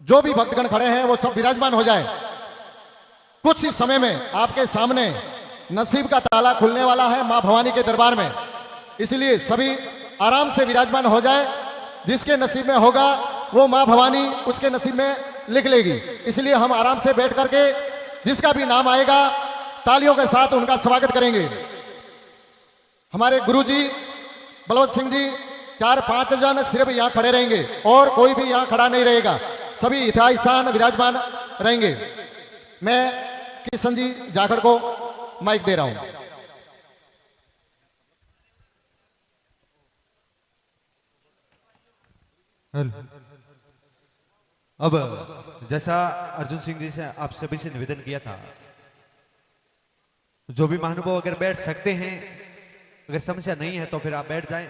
जो भी भक्तगण खड़े हैं वो सब विराजमान हो जाए। कुछ ही समय में आपके सामने नसीब का ताला खुलने वाला है मां भवानी के दरबार में, इसलिए सभी आराम से विराजमान हो जाए। जिसके नसीब में होगा वो मां भवानी उसके नसीब में लिख लेगी, इसलिए हम आराम से बैठ करके जिसका भी नाम आएगा तालियों के साथ उनका स्वागत करेंगे। हमारे गुरुजी बलवंत सिंह जी 4-5 जन सिर्फ यहां खड़े रहेंगे और कोई भी यहां खड़ा नहीं रहेगा, सभी यथास्थान विराजमान रहेंगे। मैं किशन जी जाखड़ को माइक दे रहा हूं। अब जैसा अर्जुन सिंह जी से आप सभी से निवेदन किया था, जो भी महानुभाव अगर बैठ सकते हैं, अगर समस्या नहीं है तो फिर आप बैठ जाएं,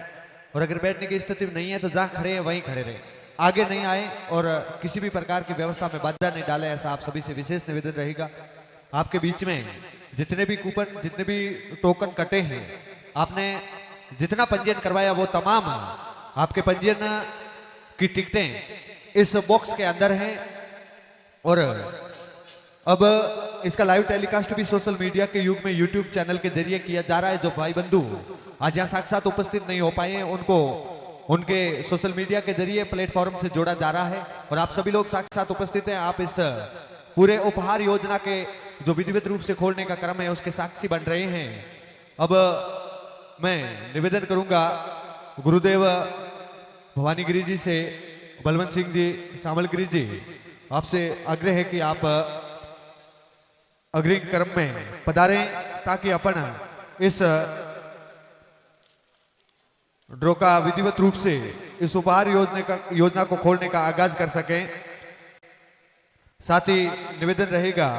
और अगर बैठने की स्थिति नहीं है तो जहां खड़े हैं वहीं खड़े रहें, आगे नहीं आए और किसी भी प्रकार की व्यवस्था में बाधा नहीं डाले, ऐसा आप सभी से विशेष निवेदन रहेगा। आपके बीच में जितने भी कूपन, जितने भी टोकन कटे हैं, आपने जितना पंजीयन करवाया वो तमाम आपके पंजीयन की टिकटें इस बॉक्स के अंदर हैं। और अब इसका लाइव टेलीकास्ट भी सोशल मीडिया के युग में यूट्यूब चैनल के जरिए किया जा रहा है। जो भाई बंधु आज यहाँ साक्षात उपस्थित नहीं हो पाए हैं उनको उनके सोशल मीडिया के जरिए प्लेटफॉर्म से जोड़ा जा रहा है, और आप सभी लोग साक्षात उपस्थित हैं। आप इस पूरे उपहार योजना के जो विधिवत रूप से खोलने का क्रम है उसके साक्षी बन रहे हैं। अब मैं निवेदन करूंगा गुरुदेव भवानीगिरी जी से, बलवंत सिंह जी, सामलगिरी जी, आपसे आग्रह है कि आप अग्रिम क्रम में पधारें ताकि अपन इस ड्रॉ का विधिवत रूप से इस उपहार योजना को खोलने का आगाज कर सकें। साथ ही निवेदन रहेगा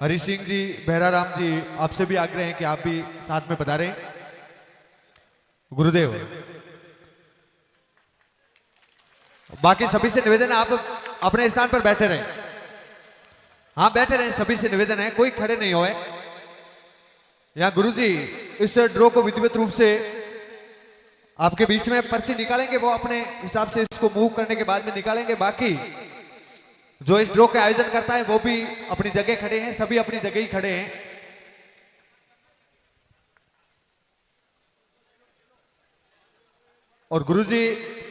हरि सिंह जी, बहराराम जी, आपसे भी आग्रह है कि आप भी साथ में पधारें। गुरुदेव, बाकी सभी से निवेदन है आप अपने स्थान पर बैठे रहें। हाँ बैठे रहें, सभी से निवेदन है, कोई खड़े नहीं होए। यहाँ गुरुजी इस ड्रॉ को विधिवत रूप से आपके बीच में पर्ची निकालेंगे, वो अपने हिसाब से इसको मूव करने के बाद में निकालेंगे। बाकी जो इस ड्रॉ के आयोजन करता है वो भी अपनी जगह खड़े हैं, सभी अपनी जगह ही खड़े हैं। और गुरुजी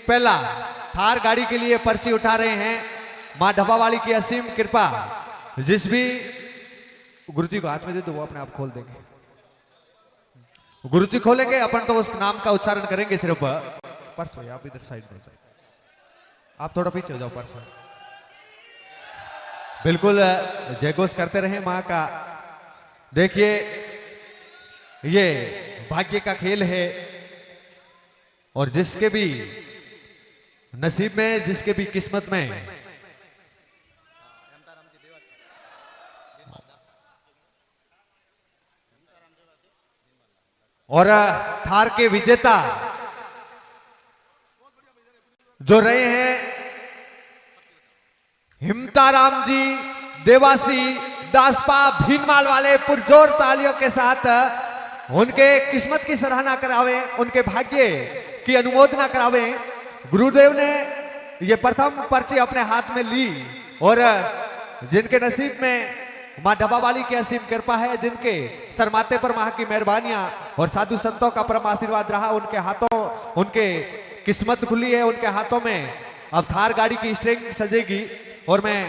पहला थार गाड़ी के लिए पर्ची उठा रहे हैं। मां ढबावाली की असीम कृपा, जिस भी गुरुजी को हाथ में दे दो वो अपने आप खोल देंगे। गुरुजी खोलेंगे, अपन तो उस नाम का उच्चारण करेंगे सिर्फ। पर्स भाई आप इधर साइड में, आप थोड़ा पीछे हो जाओ। पर्स भाई बिल्कुल जयघोष करते रहे मां का। देखिए ये भाग्य का खेल है, और जिसके भी नसीब में, जिसके भी किस्मत में और थार के विजेता जो रहे हैं हिमताराम जी देवासी दासपा भीनमाल वाले, पुरजोर तालियों के साथ उनके किस्मत की सराहना करावे, उनके भाग्य की अनुमोदना करावे। गुरुदेव ने ये प्रथम पर्ची अपने हाथ में ली, और जिनके नसीब में मां ढबावाली की असीम कृपा है, जिनके सरमाते पर मां की मेहरबानियां और साधु संतों का परम आशीर्वाद रहा, उनके हाथों उनके किस्मत खुली है। उनके हाथों में अब थार गाड़ी की स्ट्रिंग सजेगी। और मैं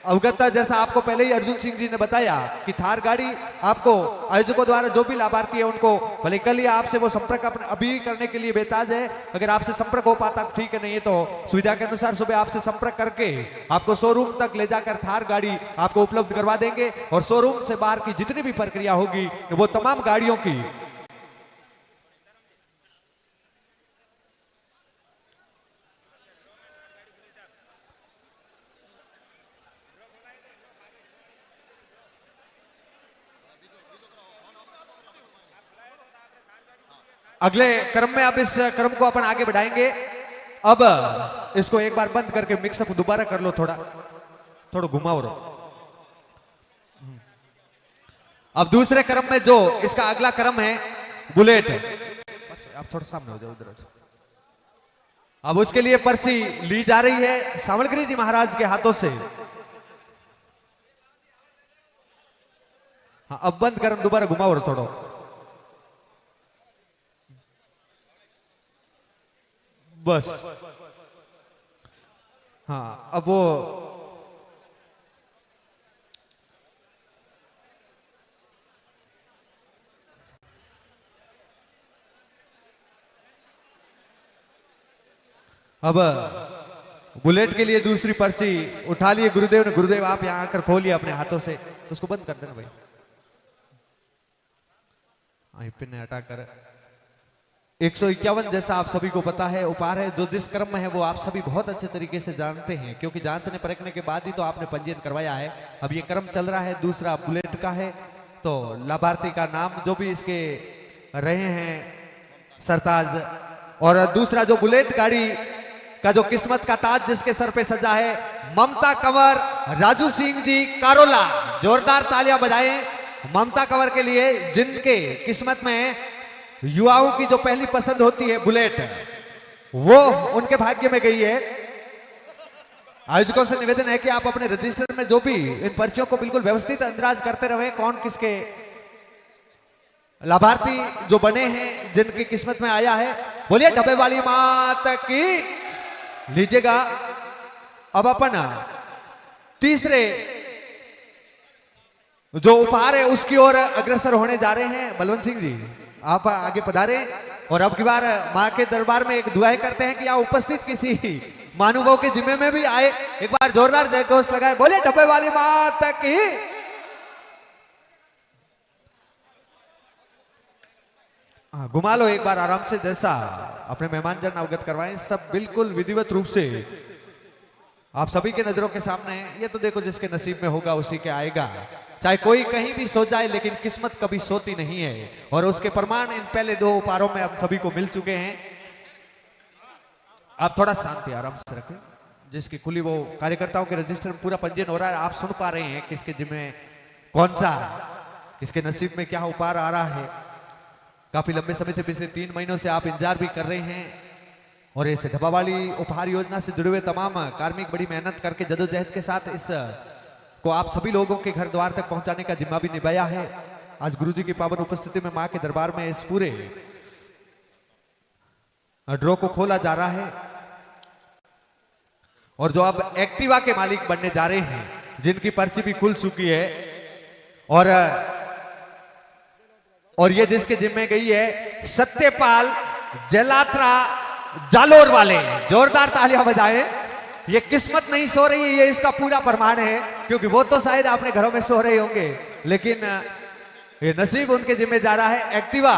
अवगत, जैसा आपको पहले ही अर्जुन सिंह जी ने बताया कि थार गाड़ी आपको आयोजकों द्वारा जो भी लाभार्थी है उनको भले कल या आपसे वो संपर्क अभी करने के लिए बेताज है। अगर आपसे संपर्क हो पाता तो ठीक है, नहीं है तो सुविधा के अनुसार सुबह आपसे संपर्क करके आपको शोरूम तक ले जाकर थार गाड़ी आपको उपलब्ध करवा देंगे। और शोरूम से बाहर की जितनी भी प्रक्रिया होगी वो तमाम गाड़ियों की अगले क्रम में, अब इस क्रम को अपन आगे बढ़ाएंगे। अब इसको एक बार बंद करके मिक्सअप दोबारा कर लो, थोड़ा घुमाओ रो। अब दूसरे क्रम में जो इसका अगला क्रम है बुलेट, आप थोड़ा सामने हो जाओ, उधर अब उसके लिए पर्ची ली जा रही है सावलगिरी जी महाराज के हाथों से। हाँ, अब बंद कर, दोबारा घुमाओ और थोड़ो। बस हाँ, अब वो अब बुलेट के लिए दूसरी पर्ची उठा लिए गुरुदेव ने। गुरुदेव आप यहां आकर खोलिए अपने हाथों से, उसको बंद कर देना भाई। पिन हटाकर 151 जैसा आप सभी को पता है उपहार है, जो जिस क्रम में है वो आप सभी बहुत अच्छे तरीके से जानते हैं, क्योंकि जांचने परखने के बाद ही तो आपने पंजीयन करवाया है। अब ये क्रम चल रहा है, दूसरा बुलेट का है, तो लाभार्थी का नाम जो भी इसके रहे हैं सरताज, और दूसरा जो बुलेट गाड़ी का जो किस्मत का ताज जिसके सर पे सजा है ममता कंवर राजू सिंह जी कारोला। जोरदार तालियां बजाएं ममता कंवर के लिए, जिनके किस्मत में युवाओं की जो पहली पसंद होती है बुलेट, वो उनके भाग्य में गई है। आयोजकों से निवेदन है कि आप अपने रजिस्टर में जो भी इन पर्चियों को बिल्कुल व्यवस्थित अंदाज करते रहे, कौन किसके लाभार्थी जो बने हैं, जिनकी किस्मत में आया है। बोलिए डब्बे वाली मात की। लीजिएगा अब अपन तीसरे जो उपहार है उसकी ओर अग्रसर होने जा रहे हैं। बलवंत सिंह जी आप आगे पधारे, और अब की बार मां के दरबार में एक दुआएं करते हैं कि यहाँ उपस्थित किसी महानुभाव के जिम्मे में भी आए। एक बार जोरदार जयघोष लगाए, बोले डब्बे वाली मात की। घुमा लो एक बार आराम से, जैसा अपने मेहमान जन अवगत करवाएं। सब बिल्कुल विधिवत रूप से आप सभी के नजरों के सामने है। ये तो देखो जिसके नसीब में होगा उसी के आएगा, चाहे कोई कहीं भी सो जाए, लेकिन किस्मत कभी सोती नहीं है। और उसके प्रमाण इन पहले दो उपहारों में आप सभी को मिल चुके हैं। आप थोड़ा शांति आराम से रखें। जिसकी खुली वो कार्यकर्ताओं के रजिस्टर में पूरा पंजीयन हो रहा है, आप सुन पा रहे हैं किसके जिम्मे कौन सा, किसके नसीब में क्या उपहार आ रहा है। काफी लंबे समय से, पिछले 3 महीनों से आप इंतजार भी कर रहे हैं, और इस डब्बा वाली उपहार योजना से जुड़े हुए तमाम कार्मिक बड़ी मेहनत करके जदोजहद के साथ इस को आप सभी लोगों के घर द्वार तक पहुंचाने का जिम्मा भी निभाया है। आज गुरुजी की पावन उपस्थिति में मां के दरबार में इस पूरे ड्रॉ को खोला जा रहा है। और जो अब एक्टिवा के मालिक बनने जा रहे हैं, जिनकी पर्ची भी खुल चुकी है, और ये जिसके जिम्मे गई है सत्यपाल जलात्रा जालोर वाले। जोरदार तालियां बजाएं। ये किस्मत नहीं सो रही है, ये इसका पूरा प्रमाण है, क्योंकि वो तो शायद अपने घरों में सो रहे होंगे, लेकिन ये नसीब उनके जिम्मे जा रहा है। एक्टिवा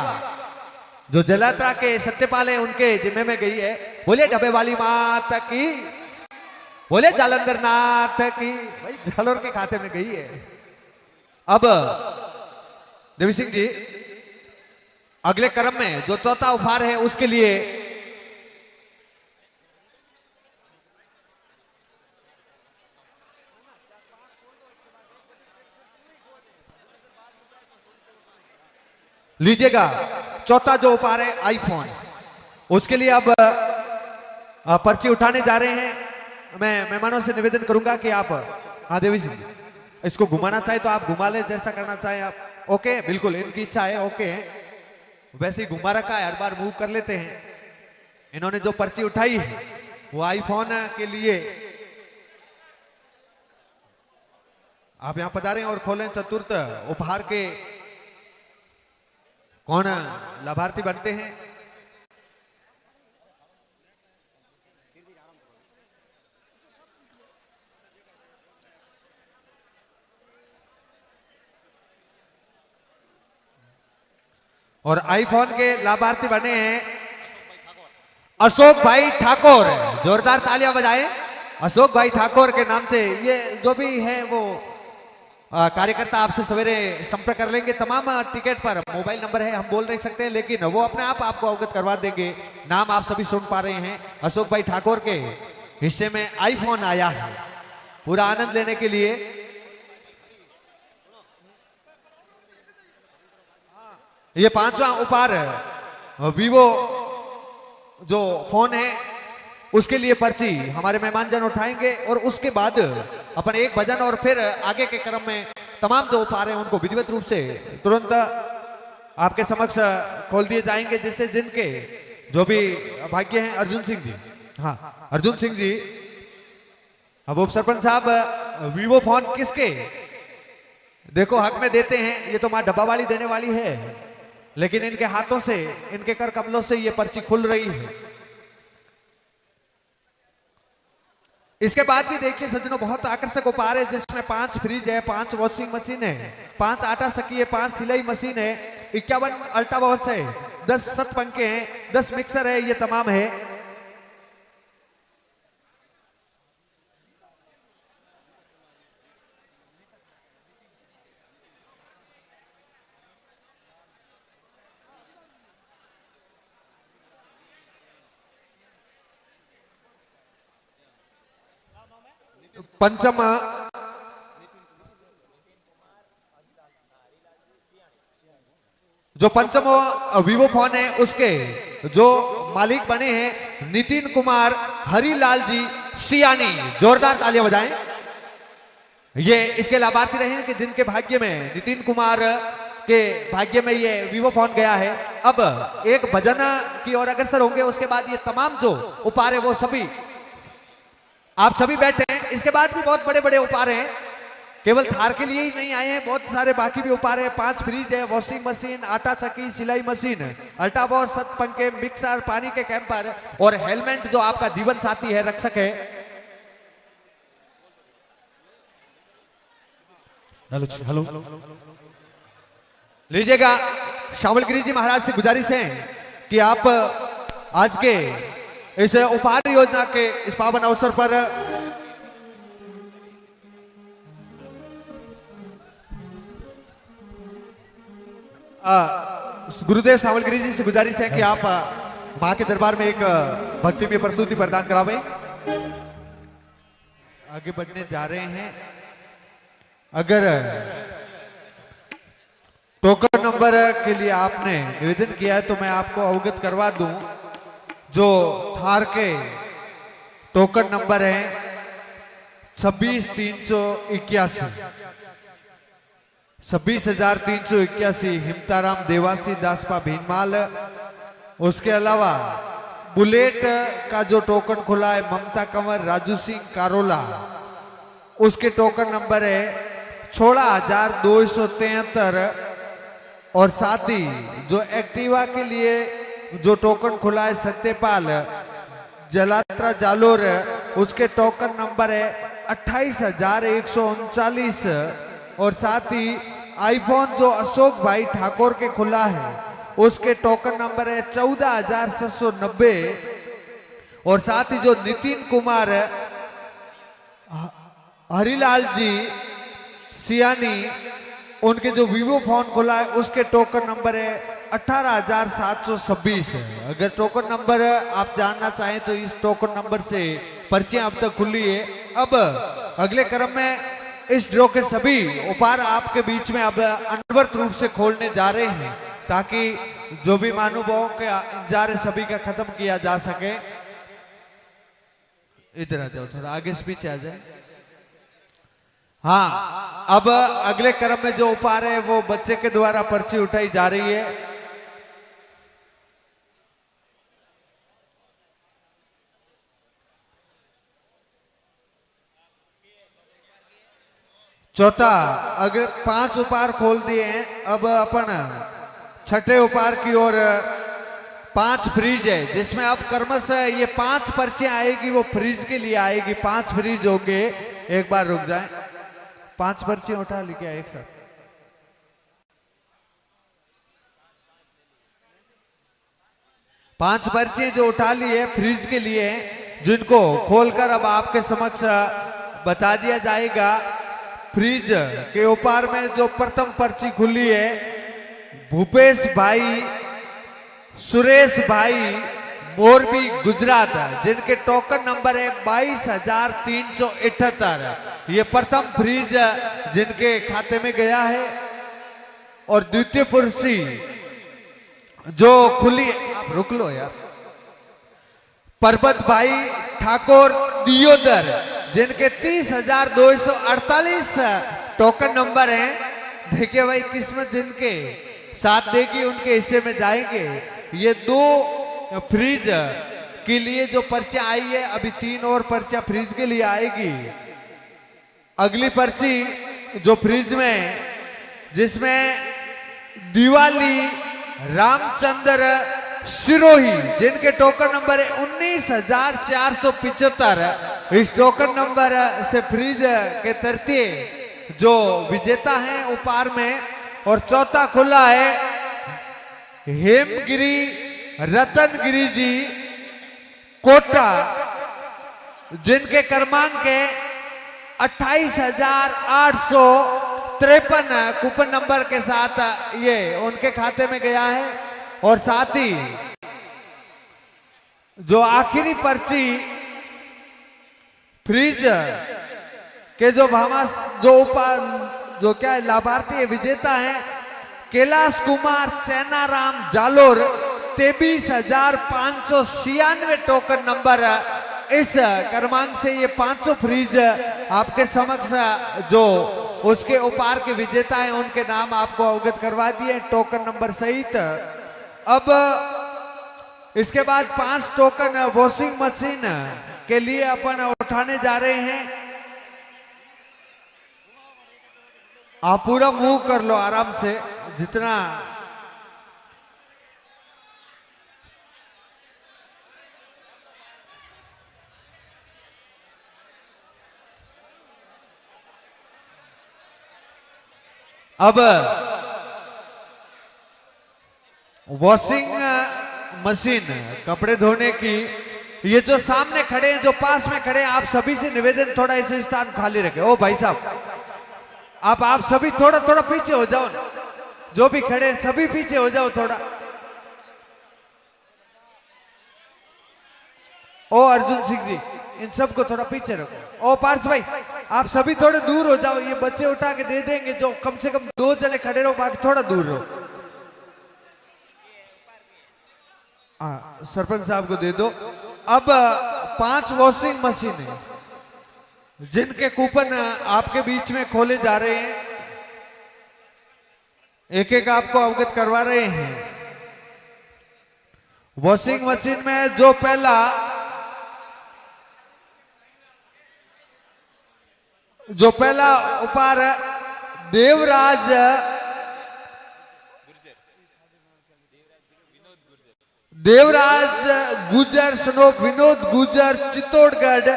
जो जलात्रा के सत्यपाल है उनके जिम्मे में गई है। बोले डब्बे वाली मात की, बोले जालंधर नाथ की। भाई जालोर के खाते में गई है। अब देवी सिंह जी अगले क्रम में जो चौथा उपहार है उसके लिए लीजिएगा। चौथा जो उपहार है आईफोन, उसके लिए अब पर्ची उठाने जा रहे हैं। मैं मेहमानों से निवेदन करूंगा कि आप, हाँ देवी सिंह जी, इसको घुमाना चाहे तो आप घुमा ले, जैसा करना चाहे आप। ओके, बिल्कुल इनकी इच्छा है। ओके, वैसे ही घुमा रखा है, हर बार मूव कर लेते हैं। इन्होंने जो पर्ची उठाई है वो आईफोन के लिए। आप यहां पधारें और खोलें चतुर्थ उपहार के कौन लाभार्थी बनते हैं। और आईफोन के लाभार्थी बने हैं अशोक भाई ठाकुर। जोरदार तालियां बजाएं अशोक भाई ठाकुर के नाम से। ये जो भी है वो कार्यकर्ता आपसे सवेरे संपर्क कर लेंगे। तमाम टिकट पर मोबाइल नंबर है, हम बोल नहीं सकते, लेकिन वो अपने आप आपको अवगत करवा देंगे। नाम आप सभी सुन पा रहे हैं। अशोक भाई ठाकुर के हिस्से में आईफोन आया है, पूरा आनंद लेने के लिए। ये 5वां उपहार वीवो जो फोन है उसके लिए पर्ची हमारे मेहमान जन उठाएंगे और उसके बाद अपन एक भजन और फिर आगे के क्रम में तमाम जो उपहार हैं उनको विधिवत रूप से तुरंत आपके समक्ष खोल दिए जाएंगे, जिससे जिनके जो भी भाग्य हैं। अर्जुन सिंह जी, हाँ अर्जुन सिंह जी, अब उप सरपंच साहब वीवो फोन किसके देखो हक में देते हैं, ये तो मां डब्बा वाली देने वाली है, लेकिन इनके हाथों से, इनके कर कमलों से ये पर्ची खुल रही है। इसके बाद भी देखिए सज्जनों, बहुत आकर्षक उपहार है, जिसमें 5 फ्रिज है, 5 वॉशिंग मशीन है, 5 आटा सकी है, 5 सिलाई मशीन है, 51 अल्ट्रा बॉक्स है, 10 सत पंखे हैं, 10 मिक्सर है, ये तमाम है। पंचम जो पंचम वीवो फोन है उसके जो मालिक बने हैं नितिन कुमार हरिलाल जी सियानी, जोरदार तालियां बजाएं। ये इसके लाभार्थी रहे हैं कि जिनके भाग्य में, नितिन कुमार के भाग्य में ये वीवो फोन गया है। अब एक भजन की ओर अग्रसर होंगे, उसके बाद ये तमाम जो उपहार है वो सभी आप सभी बैठे हैं। इसके बाद भी बहुत बड़े बड़े उपहार हैं, केवल थार के लिए ही नहीं आए हैं, बहुत सारे बाकी भी उपहार हैं। 5 फ्रिज है, वॉशिंग मशीन, आटा चक्की, सिलाई मशीन, अल्ट्रा बॉक्स, सत पंखे, मिक्सर, पानी के कैंपर और हेलमेट जो आपका जीवन साथी है, रक्षक है। हेलो लीजिएगा। श्यामलगिरी जी महाराज से गुजारिश है कि आप आज के इस उपहार योजना के इस पावन अवसर पर गुरुदेव श्यामलगिरी जी से गुजारिश है कि आप मां के दरबार में एक भक्ति में प्रस्तुति प्रदान करावें। आगे बढ़ने जा रहे हैं। अगर टोकन नंबर के लिए आपने निवेदन किया है तो मैं आपको अवगत करवा दूं। जो थार के टोकन नंबर है 26,381, 26,381 हिमताराम देवासी दासपा भीनमाल। उसके अलावा बुलेट का जो टोकन खुला है ममता कंवर राजू सिंह कारोला, उसके टोकन नंबर है 16,273। और साथ ही जो एक्टिवा के लिए जो टोकन खुला है सत्यपाल जलात्रा जालोर, उसके टोकन नंबर है 28,139। और साथ ही आईफोन जो अशोक भाई ठाकुर के खुला है उसके टोकन नंबर है 14,790। और साथ ही जो नितिन कुमार हरिलाल जी सियानी, उनके जो वीवो फोन खुला है उसके टोकन नंबर है 18,726। अगर टोकन नंबर आप जानना चाहें तो इस टोकन नंबर से पर्चियां अब तक खुली है। अब अगले क्रम में इस ड्रॉ के सभी उपहार आपके बीच में अब अनवरत रूप से खोलने जा रहे हैं, ताकि जो भी महानुभावों के इंतजार सभी का खत्म किया जा सके। इधर आ जाओ, थोड़ा आगे से पीछे आ जाए। हाँ, अब अगले क्रम में जो उपहार है वो बच्चे के द्वारा पर्ची उठाई जा रही है। चौथा, अगर 5 उपहार खोल दिए हैं, अब अपन छठे उपहार की ओर 5 फ्रिज है, जिसमें अब क्रमशः ये 5 पर्चियां आएगी, वो फ्रिज के लिए आएगी। 5 फ्रिज होंगे। एक बार रुक जाए, 5 पर्चियां उठा ली क्या एक साथ? पांच पर्चियां जो उठा ली है फ्रिज के लिए, जिनको खोलकर अब आपके समक्ष बता दिया जाएगा। फ्रिज के उपहार में जो प्रथम पर्ची खुली है भूपेश भाई, सुरेश भाई, मोरबी गुजरात, जिनके टोकन नंबर है 22,378। ये प्रथम फ्रिज जिनके खाते में गया है। और द्वितीय पर्ची जो खुली, आप रुक लो यार, परबत भाई ठाकुर दियोदर, जिनके 30,248 टोकन नंबर हैं। देखिए भाई, किस्मत जिनके साथ देगी उनके हिस्से में जाएंगे। ये 2 फ्रिज के लिए जो पर्ची आई है, अभी 3 और पर्चा फ्रिज के लिए आएगी। अगली पर्ची जो फ्रिज में, जिसमें दिवाली रामचंद्र सिरोही, जिनके टोकन नंबर है 19,475। इस टोकन नंबर से फ्रिज के तरतीय जो विजेता हैं उपहार में। और चौथा खुला है हेमगिरी रतनगिरी जी कोटा, जिनके क्रमांक है 28,853 कूपन नंबर के साथ ये उनके खाते में गया है। और साथ ही जो आखिरी पर्ची फ्रिज के जो भामास जो क्या है लाभार्थी विजेता है कैलाश कुमार चैनाराम जालोर, 23,596 टोकन नंबर। इस क्रमांक से ये 500 फ्रिज आपके समक्ष जो उसके उपहार के विजेता हैं उनके नाम आपको अवगत करवा दिए टोकन नंबर सहित। अब इसके बाद 5 टोकन वॉशिंग मशीन के लिए अपन उठाने जा रहे हैं। आप पूरा मूव कर लो आराम से जितना। अब वॉशिंग मशीन कपड़े धोने की, ये जो सामने खड़े हैं, जो पास में खड़े हैं, आप सभी से निवेदन थोड़ा ऐसे स्थान खाली रखें। ओ भाई साहब, आप सभी थोड़ा थोड़ा पीछे हो जाओ, जो भी खड़े हैं सभी पीछे हो जाओ थोड़ा। ओ अर्जुन सिंह जी, इन सबको थोड़ा पीछे रखो। ओ पार्स भाई, आप सभी थोड़े दूर हो जाओ, ये बच्चे उठा के दे देंगे। जो कम से कम 2 जने खड़े रहो, बाकी थोड़ा दूर रहो। सरपंच साहब को दे दो। अब 5 वॉशिंग मशीन है जिनके कूपन आपके बीच में खोले जा रहे हैं, एक एक आपको अवगत करवा रहे हैं। वॉशिंग मशीन में जो पहला उपहार देवराज गुजर स्नोप विनोद गुजर चित्तौड़गढ़,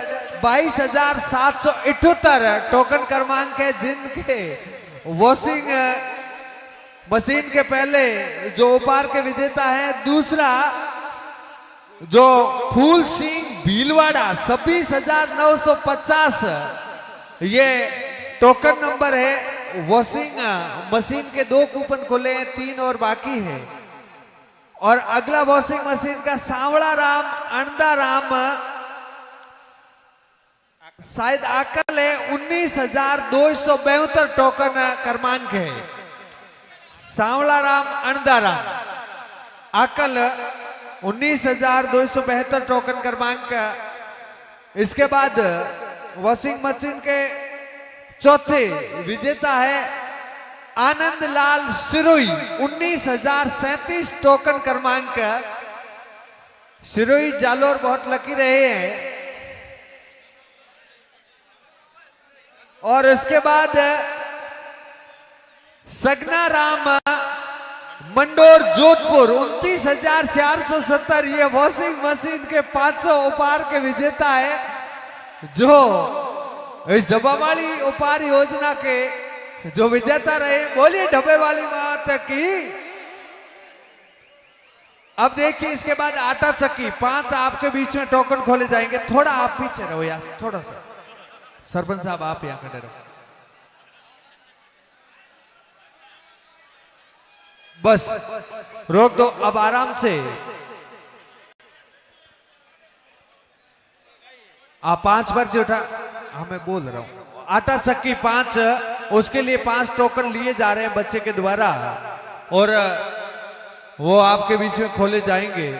22,778 टोकन क्रमांक है, जिनके वॉशिंग मशीन के पहले जो उपहार के विजेता है। दूसरा जो फूल सिंह भीलवाड़ा, 26,950 ये टोकन नंबर है। वॉशिंग मशीन के 2 कूपन खुले हैं, 3 और बाकी है। और अगला वॉशिंग मशीन का सांवला राम अणदा राम, शायद आकल है 19,272 टोकन क्रमांक है। सांवला राम अणदा राम, आकल 19,272 टोकन क्रमांक। इसके बाद वॉशिंग मशीन के चौथे विजेता है आनंद लाल सिरोही, 19,037 टोकन क्रमांक। सिरोही जालोर बहुत लकी रहे हैं। और इसके बाद सगना राम मंडोर जोधपुर, 29,470 ये वॉशिंग मशीन के 500 उपहार के विजेता है, जो इस डब्बावाली उपहार योजना के जो विजेता रहे। बोलिए डब्बे वाली मात की। अब देखिए इसके बाद आटा चक्की, 5 आपके बीच में टोकन खोले जाएंगे। थोड़ा आप पीछे रहो यार, थोड़ा सा। सरपंच साहब आप यहां खड़े रहो, बस रोक दो। अब आराम से आप 5 पर्चे उठा, मैं बोल रहा हूं। आटा चक्की 5, उसके लिए 5 टोकन लिए जा रहे हैं बच्चे के द्वारा, और वो आपके बीच में खोले जाएंगे।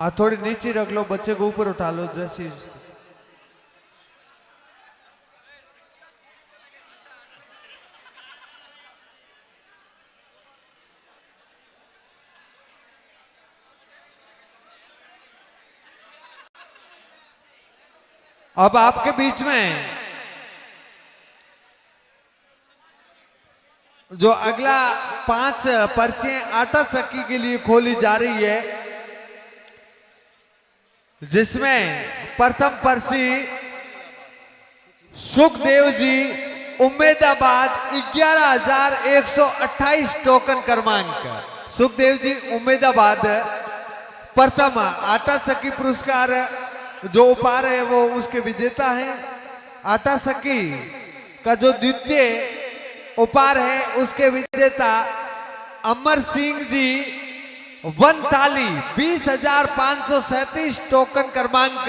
थोड़ी नीचे रख लो, बच्चे को ऊपर उठा लो जैसी। अब आपके बीच में जो अगला 5 पर्चे आटा चक्की के लिए खोली जा रही है, जिसमें प्रथम पर्ची सुखदेव जी उम्मेदाबाद 11,128 टोकन क्रमांक। सुखदेव जी उम्मेदाबाद प्रथम आटा चक्की पुरस्कार जो उपहार है वो उसके विजेता हैं। आटा चक्की का जो द्वितीय उपहार है उसके विजेता अमर सिंह जी वनथाली 20,537 टोकन क्रमांक।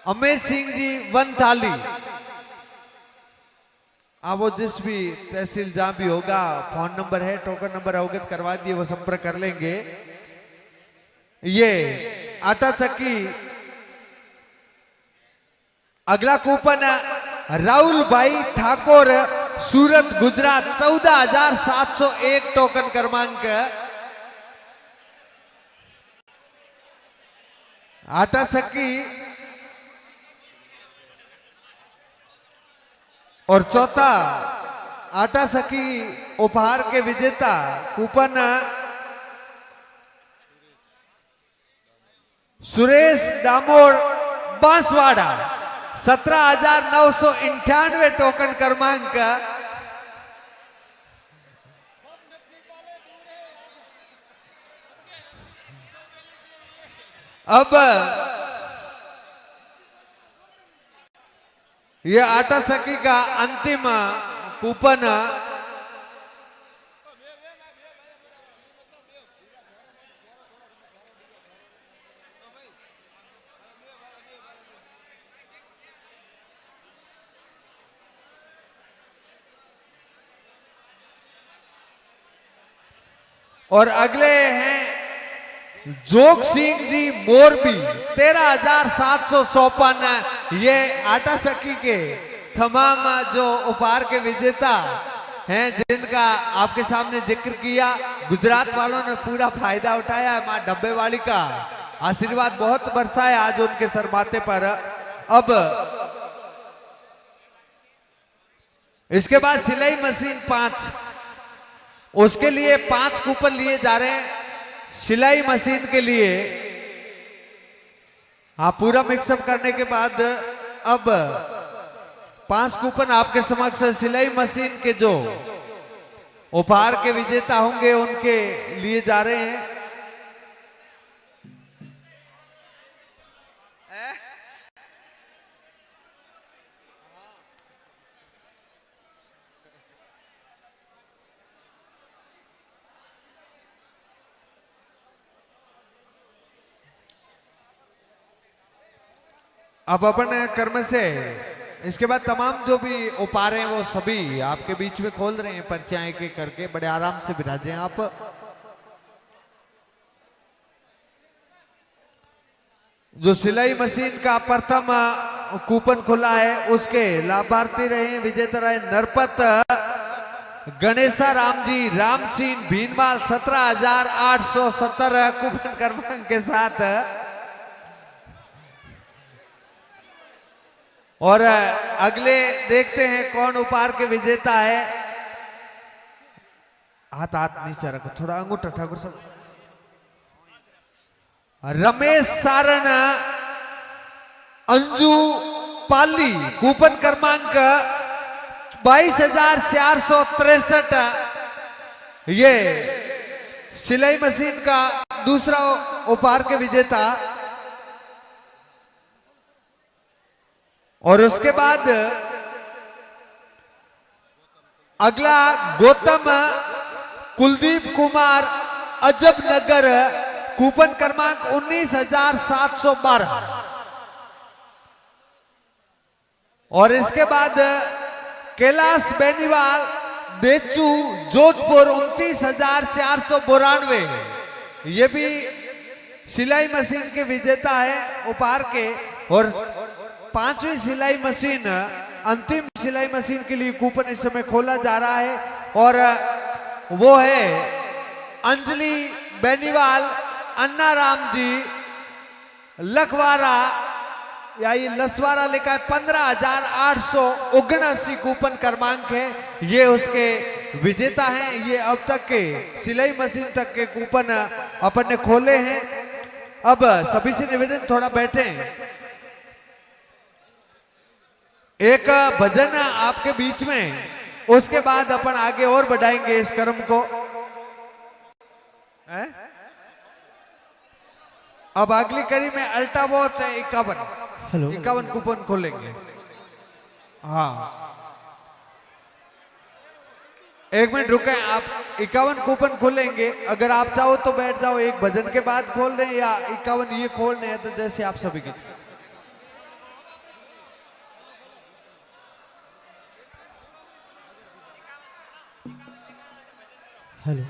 अमर सिंह जी वनथाली, आप वो जिस भी तहसील जहां भी होगा, फोन नंबर है, टोकन नंबर अवगत करवा दिए, वो संपर्क कर लेंगे। ये आटा चक्की अगला कूपन राहुल भाई ठाकुर सूरत गुजरात 14,701 टोकन क्रमांक। आटा चक्की और चौथा आटा चक्की उपहार के विजेता कूपन सुरेश दामोर बांसवाड़ा 17,998 टोकन क्रमांक। अब यह आटा चक्की का अंतिम कूपन और अगले हैं जोग सिंह जी मोरबी 13,754। ये आटा चक्की के तमाम जो उपहार के विजेता हैं, जिनका आपके सामने जिक्र किया। गुजरात वालों ने पूरा फायदा उठाया है। मां डब्बे वाली का आशीर्वाद बहुत बरसा है आज उनके सरमाथे पर। अब इसके बाद सिलाई मशीन 5, उसके लिए 5 कूपन लिए जा रहे हैं। सिलाई मशीन के लिए हाँ, पूरा मिक्सअप करने के बाद अब 5 कूपन आपके समक्ष सिलाई मशीन के जो उपहार के विजेता होंगे उनके लिए जा रहे हैं। अब अपन कर्म से इसके बाद तमाम जो भी उपहार हैं वो सभी आपके बीच में खोल रहे हैं, पर्चियां एक एक करके। बड़े आराम से बिराजे आप। जो सिलाई मशीन का प्रथम कूपन खुला है उसके लाभार्थी रहे, विजेता रहे नरपत गणेशा राम जी राम सिंह भीनमाल 17,870 कूपन क्रमांक के साथ। और अगले देखते हैं कौन उपहार के विजेता है। हाथ नीचे रखो, थोड़ा अंगूठा ठाकुर साहब। रमेश सारण अंजू पाली कूपन क्रमांक 22,463। ये सिलाई मशीन का दूसरा उपहार के विजेता। और उसके बाद अगला गौतम कुलदीप कुमार अजब नगर कूपन क्रमांक 19,712। और इसके बाद कैलाश बेनीवाल बेचू जोधपुर 29,492। ये भी सिलाई मशीन के विजेता है उपहार के, और 5वीं सिलाई मशीन अंतिम सिलाई मशीन के लिए कूपन इस समय खोला जा रहा है, और वो है अंजलि बेनीवाल अन्ना राम जी लखवारा, या ये लसवारा लिखा है, 15,879 कूपन क्रमांक है, ये उसके विजेता हैं। ये अब तक के सिलाई मशीन तक के कूपन अपन ने खोले हैं। अब सभी से निवेदन थोड़ा बैठे, एक भजन आपके बीच में, उसके बाद अपन आगे और बढ़ाएंगे इस क्रम को। अब अगली कड़ी में अल्टा वॉच है 51 कूपन खोलेंगे। हाँ 1 मिनट रुके, आप 51 कूपन खोलेंगे। अगर आप चाहो तो बैठ जाओ, एक भजन के बाद खोल दें, या 51 ये खोलने हैं तो जैसे आप सभी के। हेलो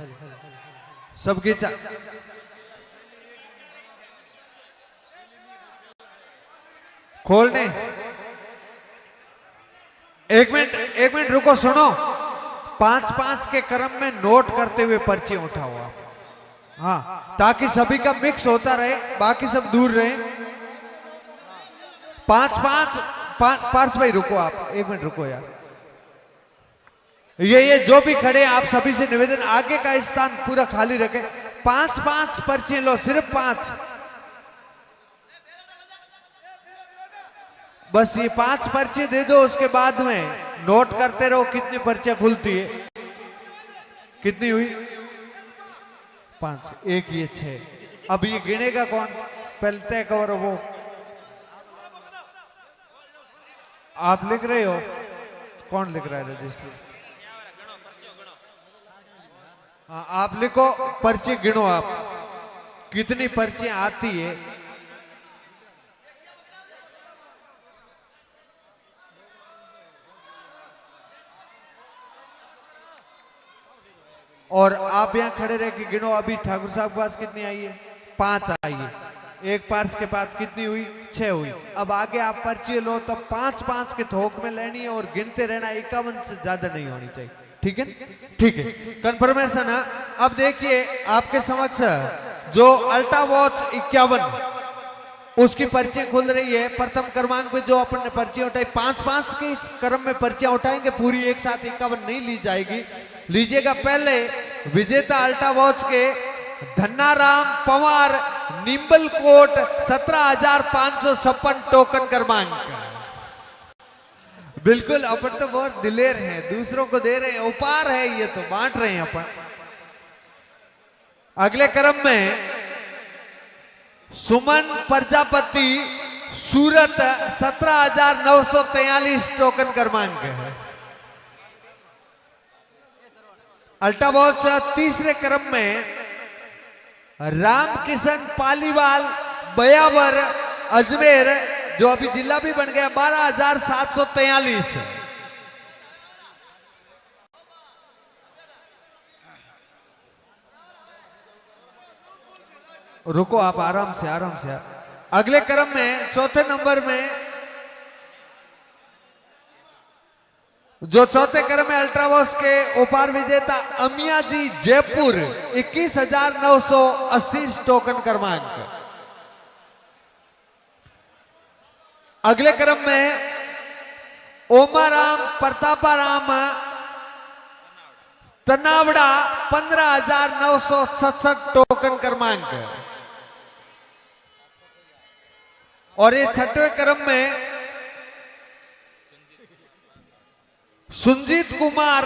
सबकी खोल दें। 1 मिनट रुको, सुनो। 5-5 के क्रम में नोट करते हुए पर्ची उठाओ आप, हाँ, ताकि सभी का मिक्स होता रहे, बाकी सब दूर रहे। 5-5 पार्स भाई रुको आप, 1 मिनट रुको यार। ये जो भी खड़े आप सभी से निवेदन, आगे का स्थान पूरा खाली रखें। 5-5 पर्ची लो, सिर्फ 5, बस ये 5 पर्ची दे दो। उसके बाद में नोट करते रहो कितनी पर्चियां खुलती है। कितनी हुई? 5, 1 ये 6। अब ये गिनेगा कौन? पहले तय करो, वो आप लिख रहे हो? कौन लिख रहा है रजिस्टर? हाँ आप लिखो, पर्ची गिनो आप, कितनी पर्चियां आती है। और आप यहाँ खड़े रह के गिनो। अभी ठाकुर साहब के पास कितनी आई है? 5 आई है। एक पार्स के बाद कितनी हुई? 6 हुई। अब आगे आप पर्ची लो, तब 5-5 के थोक में लेनी है और गिनते रहना, 51 से ज्यादा नहीं होनी चाहिए। ठीक है, ठीक है, कंफर्मेशन है। अब देखिए आपके समक्ष जो अल्टा वॉच 51, उसकी पर्ची खुल रही है। प्रथम क्रमांक पे जो अपन ने पर्ची उठाई, 5-5 के क्रम में पर्चियां उठाएंगे, पूरी एक साथ 51 नहीं ली जाएगी। लीजिएगा पहले विजेता अल्टा वॉच के धन्नाराम पवार, निम्बल कोट, 17,556 टोकन क्रमांक। बिल्कुल, अपन तो बहुत दिलेर हैं, दूसरों को दे रहे हैं, उपहार है ये तो, बांट रहे हैं अपन। अगले क्रम में सुमन प्रजापति, सूरत, 17,943 टोकन क्रमांक है। अल्टा वॉच तीसरे क्रम में रामकिशन पालीवाल, बयावर, अजमेर, जो अभी जिला भी बन गया, 12,743। रुको आप, आराम से आराम से। अगले क्रम में चौथे नंबर में जो चौथे क्रम में अल्ट्रावॉस के उपहार विजेता अमिया जी जयपुर, 21,980 टोकन क्रमांक। अगले क्रम में ओमाराम प्रतापाराम तनावड़ा, 15,967 टोकन क्रमांक। और ये छठवें क्रम में सुंजीत कुमार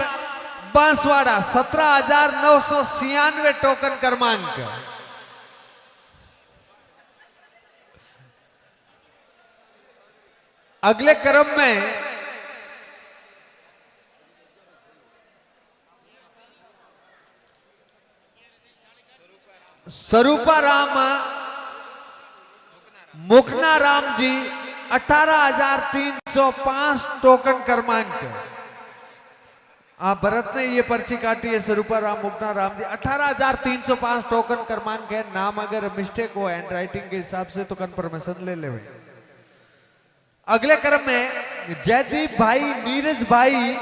बांसवाड़ा, 17,996 टोकन क्रमांक। अगले क्रम में स्वरूपा राम मुखना राम जी, 18,305 टोकन क्रमांक। हाँ, भरत ने ये पर्ची काटी है स्वरूपा राम मुक्ता राम जी। 18,305 टोकन क्रमांक है। नाम अगर मिस्टेक हो हैंड राइटिंग के हिसाब से तो कंफर्मेशन ले ले भाई। अगले क्रम में जयदीप भाई, नीरज भाई,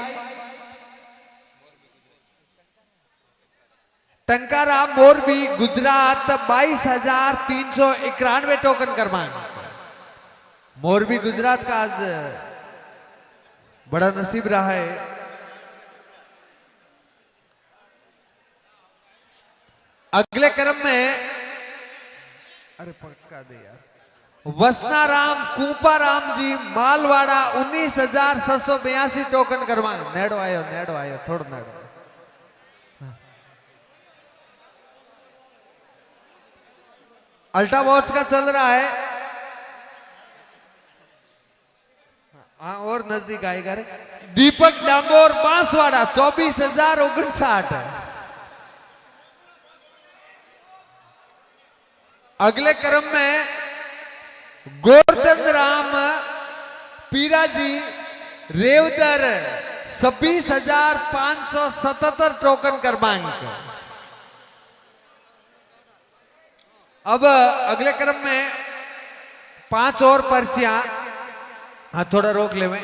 टंकाराम मोरबी गुजरात 22,391 टोकन क्रमांक। मोरबी गुजरात का आज बड़ा नसीब रहा है। अगले क्रम में अरे पक्का दे यार, वसनाराम कूपाराम जी मालवाड़ा 19,682 टोकन क्रमांक। नेडो आयो थोड़ा नेडो। अल्ट्रा वॉच का चल रहा है। हाँ, और नजदीक आएगा रे। दीपक डांबोर बांसवाड़ा 24,059। अगले क्रम में गोवर्धन राम पीराजी रेवदर 26,577 टोकन क्रमांक। अब अगले क्रम में 5 और पर्चियां। हाँ, थोड़ा रोक ले में।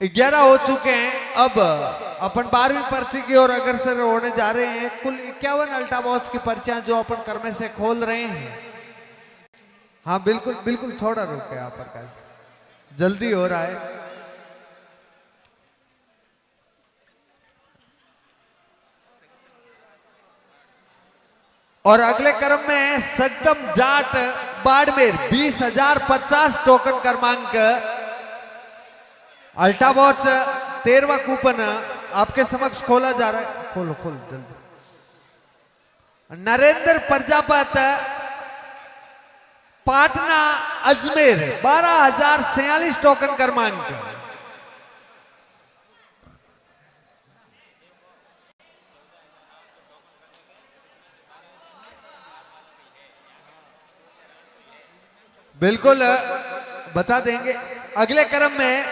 ग्यारह हो चुके हैं। अब अपन 12वीं पर्ची की ओर अग्रसर होने जा रहे हैं। कुल 51 अल्ट्रा बॉस की पर्चियां जो अपन कर्मे से खोल रहे हैं। हाँ, बिल्कुल थोड़ा रुके आप प्रकाश, जल्दी हो रहा है। और अगले क्रम में सगदम जाट बाड़मेर 20,050 टोकन क्रमांक। अल्ट्रा वॉच 13वां कूपन आपके समक्ष खोला जा रहा है। खोलो जल्दी। नरेंद्र प्रजापत पाटना अजमेर 12,046 टोकन क्रमांक। बिल्कुल बता देंगे। अगले क्रम में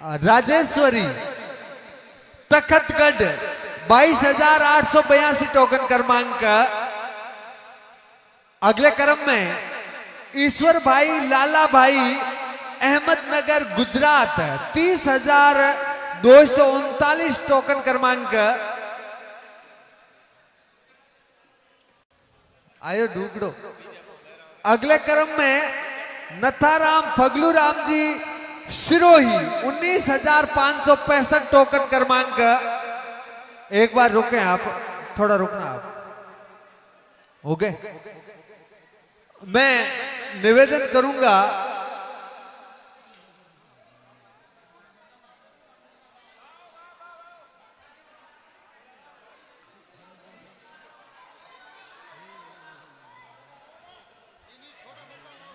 राजेश्वरी तखतगढ़ 22,882 टोकन क्रमांक। अगले क्रम में ईश्वर भाई लाला भाई अहमदनगर गुजरात 30,239 टोकन क्रमांक। आयो ढूंढो। अगले क्रम में नथाराम फगलू राम जी सिरोही 19,565 टोकन क्रमांक। एक बार रुके आप, थोड़ा रुकना आप। हो गए। मैं निवेदन करूंगा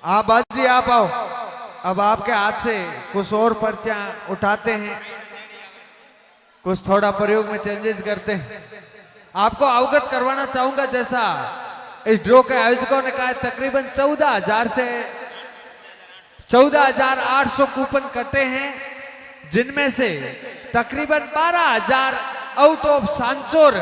आप बाजी आप आओ। अब आपके हाथ से कुछ और पर्चियां उठाते हैं, कुछ थोड़ा प्रयोग में चेंजेस करते हैं। आपको अवगत करवाना चाहूंगा, जैसा इस ड्रॉ के आयोजकों ने कहा, तकरीबन 14,000 से 14,800 कूपन कटे हैं, जिनमें से तकरीबन 12,000 out of Sanchore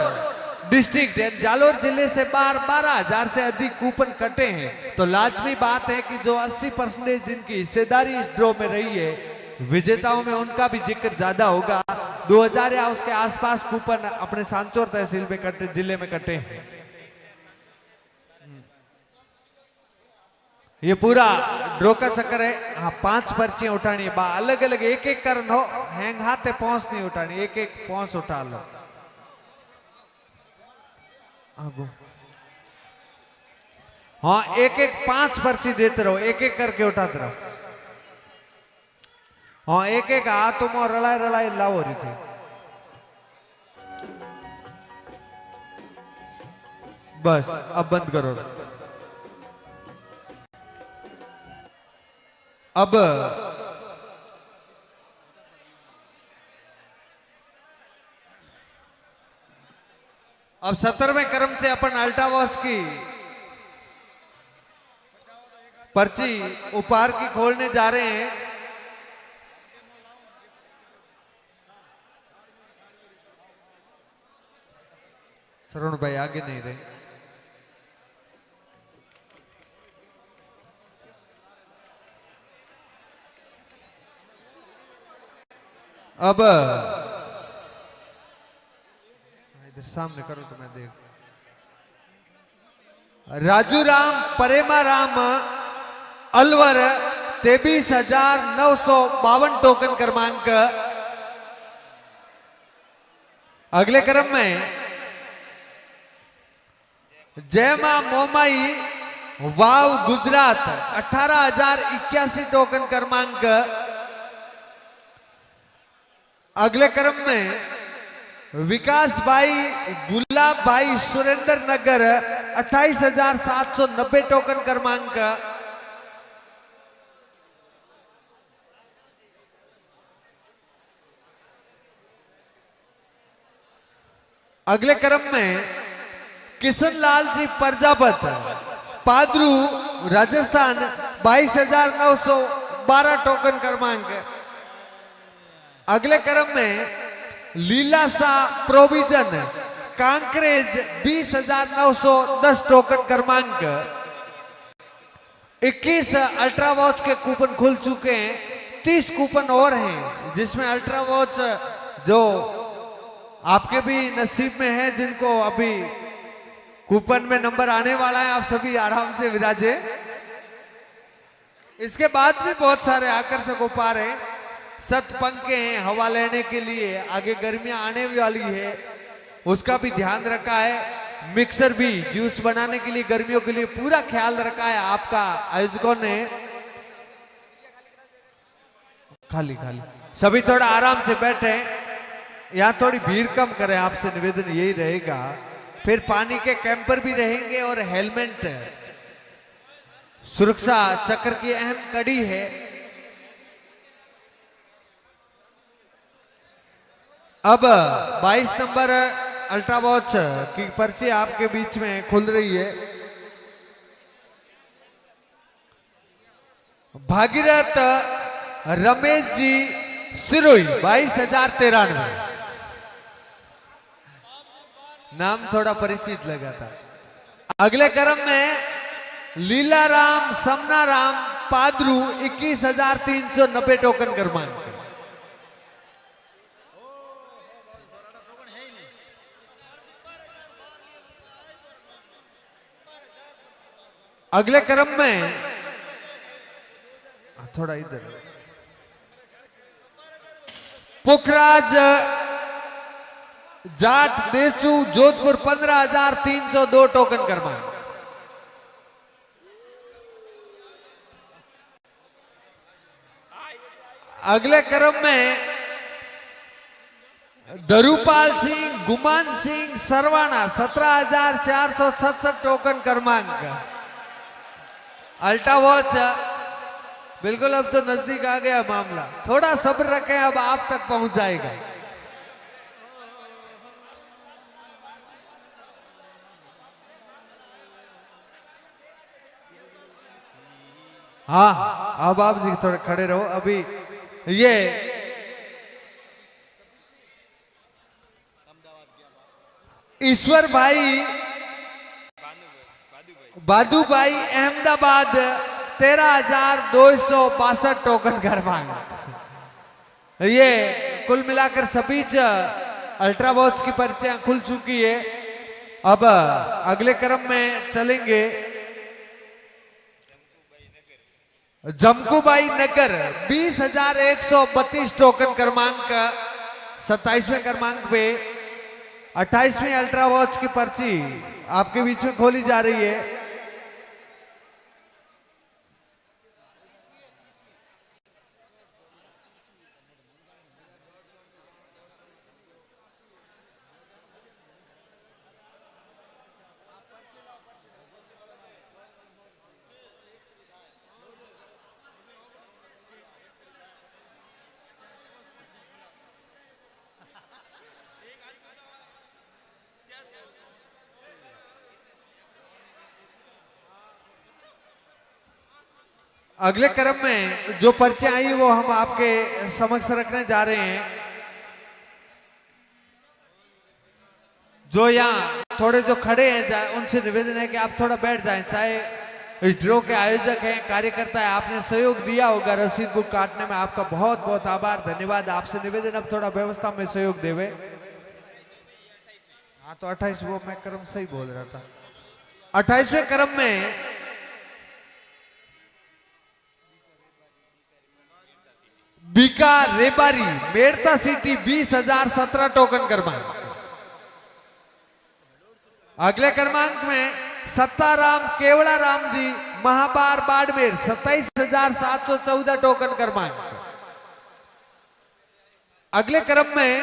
district Jalore जिले से 12,000 से अधिक कूपन कटे हैं। तो लाजमी बात है कि जो 80% जिनकी हिस्सेदारी इस ड्रॉ में रही है, विजेताओं में उनका भी जिक्र ज्यादा होगा। 2,000 या उसके आसपास कूपन अपने सांचौर तहसील में कटे, जिले में कटे हैं। ये पूरा ड्रॉ का चक्कर है। हाँ, 5 पर्चियां उठानी है, अलग अलग एक एक करन हो, हैंग हाथे पहुंच नहीं उठानी, एक एक पहुंच उठा लो। हाँ, एक एक 5 पर्ची देते रहो, एक एक करके उठाते रहो। हाँ, एक एक हाथों में रड़ाई लाओ रही थी। बस अब बंद करो। अब 17वें क्रम से अपन अल्ट्रा वॉच की पर्ची उपहार की खोलने जा रहे हैं। श्रवण भाई आगे नहीं रहे। अब इधर सामने करो तो मैं देख। राजू राम परेमा राम अलवर 23,952 टोकन क्रमांक। अगले क्रम में जयमा मोमाई वाव गुजरात 18,081 टोकन क्रमांक। अगले क्रम में विकास भाई गुलाब भाई सुरेंद्र नगर 28,790 टोकन क्रमांक। अगले क्रम में किशन लाल जी प्रजापत पादरू राजस्थान 22,912 टोकन क्रमांक। अगले क्रम में लीलासा प्रोविजन कांकरेज 20,910 टोकन क्रमांक। 21 अल्ट्रा वॉच के कूपन खुल चुके हैं, 30 कूपन और हैं जिसमें अल्ट्रा वॉच जो आपके भी नसीब में है, जिनको अभी कूपन में नंबर आने वाला है, आप सभी आराम से विराजे। इसके बाद भी बहुत सारे आकर्षक उपहार हैं, सतपंखे हैं हवा लेने के लिए, आगे गर्मियां आने वाली है उसका भी ध्यान रखा है। मिक्सर भी जूस बनाने के लिए गर्मियों के लिए पूरा ख्याल रखा है आपका आयोजकों ने। खाली खाली सभी थोड़ा आराम से बैठे, यहाँ थोड़ी भीड़ कम करें, आपसे निवेदन यही रहेगा। फिर पानी के कैंपर भी रहेंगे और हेलमेट सुरक्षा चक्र की अहम कड़ी है। अब 22 नंबर अल्ट्रा वॉच की पर्ची आपके बीच में खुल रही है। भागीरथ रमेश जी सिरोही 22,093। नाम थोड़ा परिचित लगा था। अगले क्रम में लीलाराम समनाराम पादरू 21,390 टोकन क्रमांक। अगले क्रम में थोड़ा इधर पुखराज जाट देसू जोधपुर 15,302 टोकन क्रमांक। अगले क्रम में धरुपाल सिंह गुमान सिंह सरवाना 17,467 टोकन क्रमांक। अल्ट्रा वॉच बिल्कुल अब तो नजदीक आ गया मामला, थोड़ा सब्र रखें, अब आप तक पहुंच जाएगा। हाँ अब आप जी थोड़े खड़े रहो। अभी ये ईश्वर भाई बादू भाई अहमदाबाद 13,262 टोकन क्रमांक। ये कुल मिलाकर सभी अल्ट्रा वॉच की पर्चियां खुल चुकी है। अब अगले क्रम में चलेंगे जमकूबाई नगर 20,132 टोकन क्रमांक। 27वें क्रमांक पे 28वीं अल्ट्रा वॉच की पर्ची आपके बीच में खोली जा रही है। अगले क्रम में जो पर्चे आई वो हम आपके समक्ष रखने जा रहे हैं। जो यहाँ थोड़े जो खड़े हैं उनसे निवेदन है कि आप थोड़ा बैठ जाएं। चाहे इस ड्रॉ के आयोजक हैं, कार्यकर्ता है, आपने सहयोग दिया होगा रसीद बुक काटने में, आपका बहुत बहुत आभार, धन्यवाद। आपसे निवेदन अब थोड़ा व्यवस्था में सहयोग देवे। हाँ तो 28 वो मैं क्रम सही बोल रहा था। 28वें क्रम में बीका रेबारी मेड़ता सिटी 20,017 टोकन क्रमांक। अगले क्रमांक में सत्ताराम केवड़ा राम जी महाबार बाड़मेर 27,714 टोकन क्रमांक। अगले क्रम में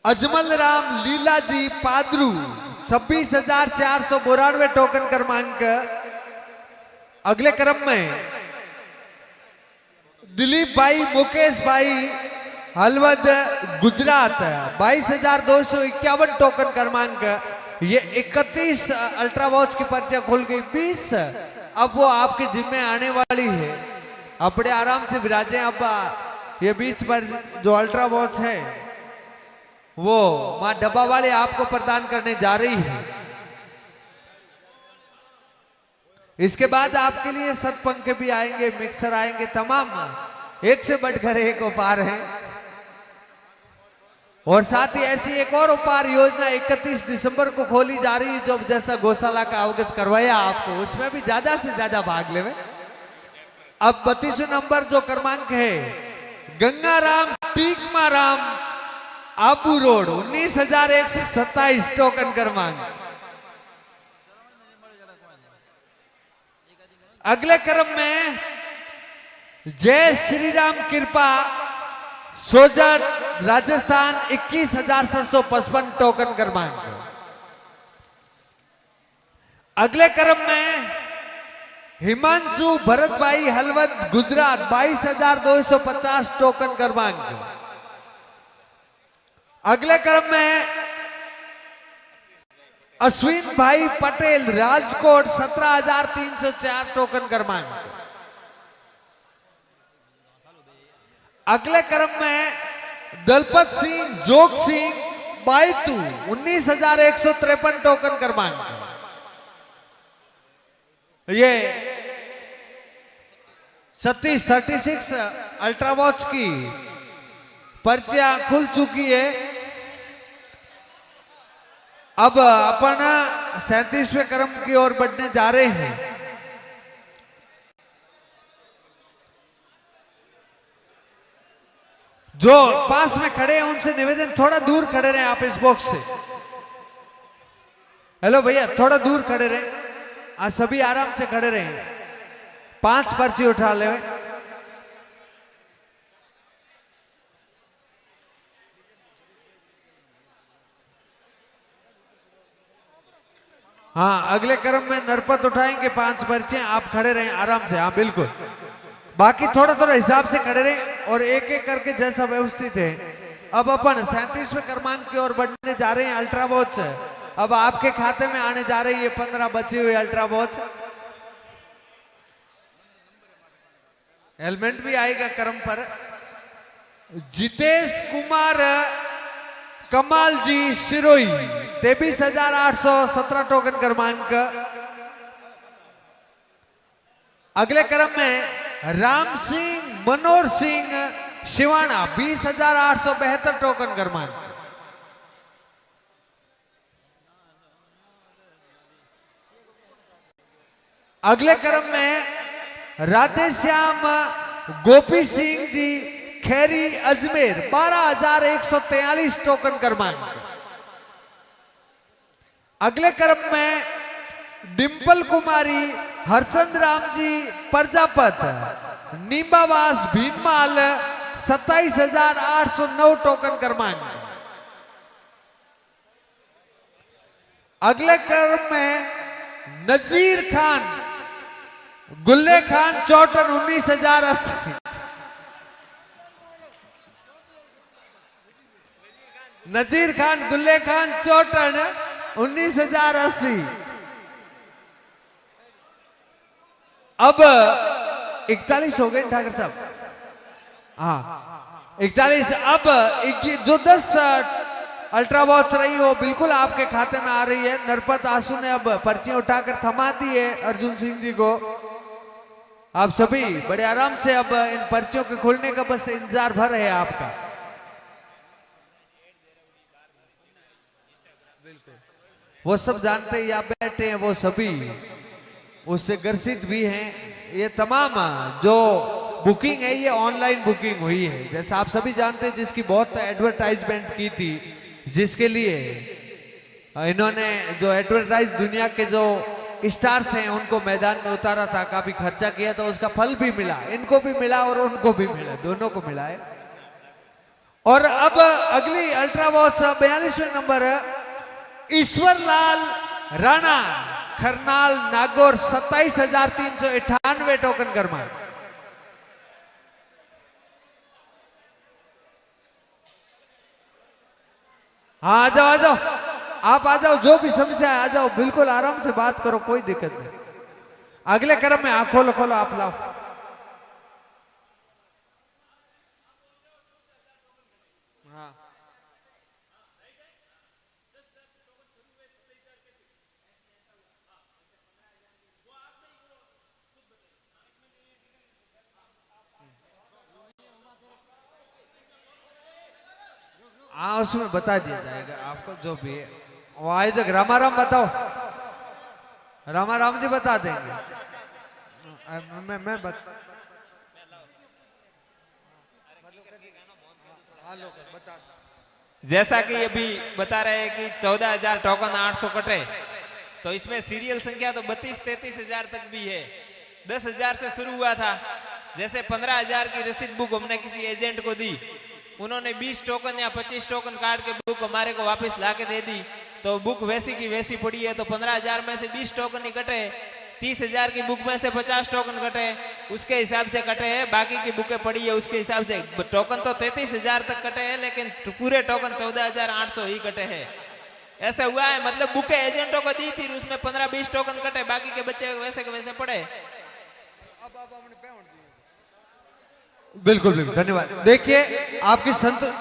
अजमल राम लीला जी पादरू 26,492 टोकन क्रमांक। अगले क्रम में दिलीप भाई मुकेश भाई हलवद गुजरात 22,251 टोकन क्रमांक। ये 31 अल्ट्रा वॉच की पर्चियां खुल गई, 20 अब वो आपके जिम्मे आने वाली है। अब बड़े आराम से विराजे। अब ये 20 पर जो अल्ट्रा वॉच है वो मां डब्बा वाले आपको प्रदान करने जा रही है। इसके बाद आपके लिए सतपंखे भी आएंगे, मिक्सर आएंगे, तमाम एक से बढ़कर एक उपहार हैं। और साथ ही ऐसी एक और उपहार योजना 31 दिसंबर को खोली जा रही है, जो जैसा गौशाला का अवगत करवाया आपको, उसमें भी ज्यादा से ज्यादा भाग लेवे। अब 32वें नंबर जो क्रमांक है गंगाराम टीकमा राम आबू रोड 19,127 टोकन क्रमांक। अगले क्रम में जय श्री राम कृपा सोजत राजस्थान 21,755 टोकन क्रमांक। अगले क्रम में हिमांशु भरत भाई हलवद गुजरात 22,250 टोकन क्रमांक। अगले क्रम में अश्विन भाई पटेल राजकोट 17,304 टोकन क्रमांक। अगले क्रम में दलपत सिंह जोग सिंह बायतू 19,153 टोकन क्रमांक। ये 36 अल्ट्रा वॉच की पर्चियां खुल चुकी है। अब अपन 37वें क्रम की ओर बढ़ने जा रहे हैं। जो पास में खड़े हैं उनसे निवेदन थोड़ा दूर खड़े रहे आप इस बॉक्स से। हेलो भैया थोड़ा दूर खड़े रहे, आज सभी आराम से खड़े रहे। 5 पर्ची उठा ले। हाँ अगले क्रम में नरपत उठाएंगे 5 पर्चे, आप खड़े रहें आराम से। हाँ बिल्कुल, बाकी थोड़ा थोड़ा हिसाब से खड़े रहे और एक एक करके जैसा व्यवस्थित है। अब अपन 37वें क्रमांक की ओर बढ़ने जा रहे हैं। अल्ट्रा वॉच अब आपके खाते में आने जा रही है 15 बची हुई अल्ट्रा वॉच। हेलमेट भी आएगा क्रम पर। जितेश कुमार कमाल जी सिरोही 23,817 टोकन क्रमांक। अगले क्रम में राम सिंह मनोहर सिंह शिवाना 20,872 टोकन क्रमांक। अगले क्रम में राधेश्याम गोपी सिंह जी खेरी अजमेर 12,143 टोकन क्रमांक। अगले क्रम में डिंपल कुमारी हरचंद राम जी प्रजापत नीबावास भीनमाल 27,809 टोकन क्रमांक। अगले क्रम में नजीर खान गुल्ले खान चौटन 19,080। नजीर खान गुल्ले खान चौटन 19,080। अब 41 हो गए ठाकर साहब। हाँ 41। अब जो 10 अल्ट्रा वॉच रही हो बिल्कुल आपके खाते में आ रही है। नरपत आंसू ने अब पर्चियां उठाकर थमा दी है अर्जुन सिंह जी को। आप सभी बड़े आराम से अब इन पर्चियों के खुलने का बस इंतजार भर है आपका। वो सब जानते हैं, यहाँ बैठे हैं वो सभी उससे ग्रसित भी हैं। ये तमाम जो बुकिंग है ये ऑनलाइन बुकिंग हुई है, जैसा आप सभी जानते हैं, जिसकी बहुत एडवर्टाइजमेंट की थी, जिसके लिए इन्होंने जो एडवर्टाइज दुनिया के जो स्टार्स हैं उनको मैदान में उतारा था, काफी खर्चा किया तो उसका फल भी मिला, इनको भी मिला और उनको भी मिला, दोनों को मिला है। और अब अगली ultra watch 42वें number Ishwar Lal Rana Kharnal Nagaur 27,398 token गरमान। हाँ आ जाओ, आ जाओ, आप आ जाओ, जो भी समस्या है आ जाओ, बिल्कुल आराम से बात करो, कोई दिक्कत नहीं। अगले क्रम में आंख खोलो, खोलो आप लाओ। हाँ हाँ उसमें बता दिया जाएगा आपको जो भी है। वो आयोजक रामाराम बताओ, रामाराम जी बता देंगे। मैं बता जैसा कि अभी बता रहे हैं कि 14,000 टोकन 800 कटे, तो इसमें सीरियल संख्या तो 32-33 हजार तक भी है। 10,000 से शुरू हुआ था। जैसे 15,000 की रसीद बुक हमने किसी एजेंट को दी, उन्होंने 20 टोकन या 25 टोकन काट के बुक हमारे को वापस ला के दे दी, तो बुक वैसी की वैसी पड़ी है। तो 15,000 में से 20 टोकन ही कटे, 30,000 की बुक में से 50 टोकन कटे, उसके हिसाब से कटे हैं। बाकी की बुकें पड़ी है उसके हिसाब से टोकन तो 33,000 तक कटे हैं, लेकिन पूरे टोकन 14,800 ही कटे हैं। ऐसा हुआ है, मतलब बुकें एजेंटों को दी थी, उसमें 15-20 टोकन कटे, बाकी के बच्चे वैसे के वैसे पड़े। बिल्कुल बिल्कुल धन्यवाद। देखिए आपकी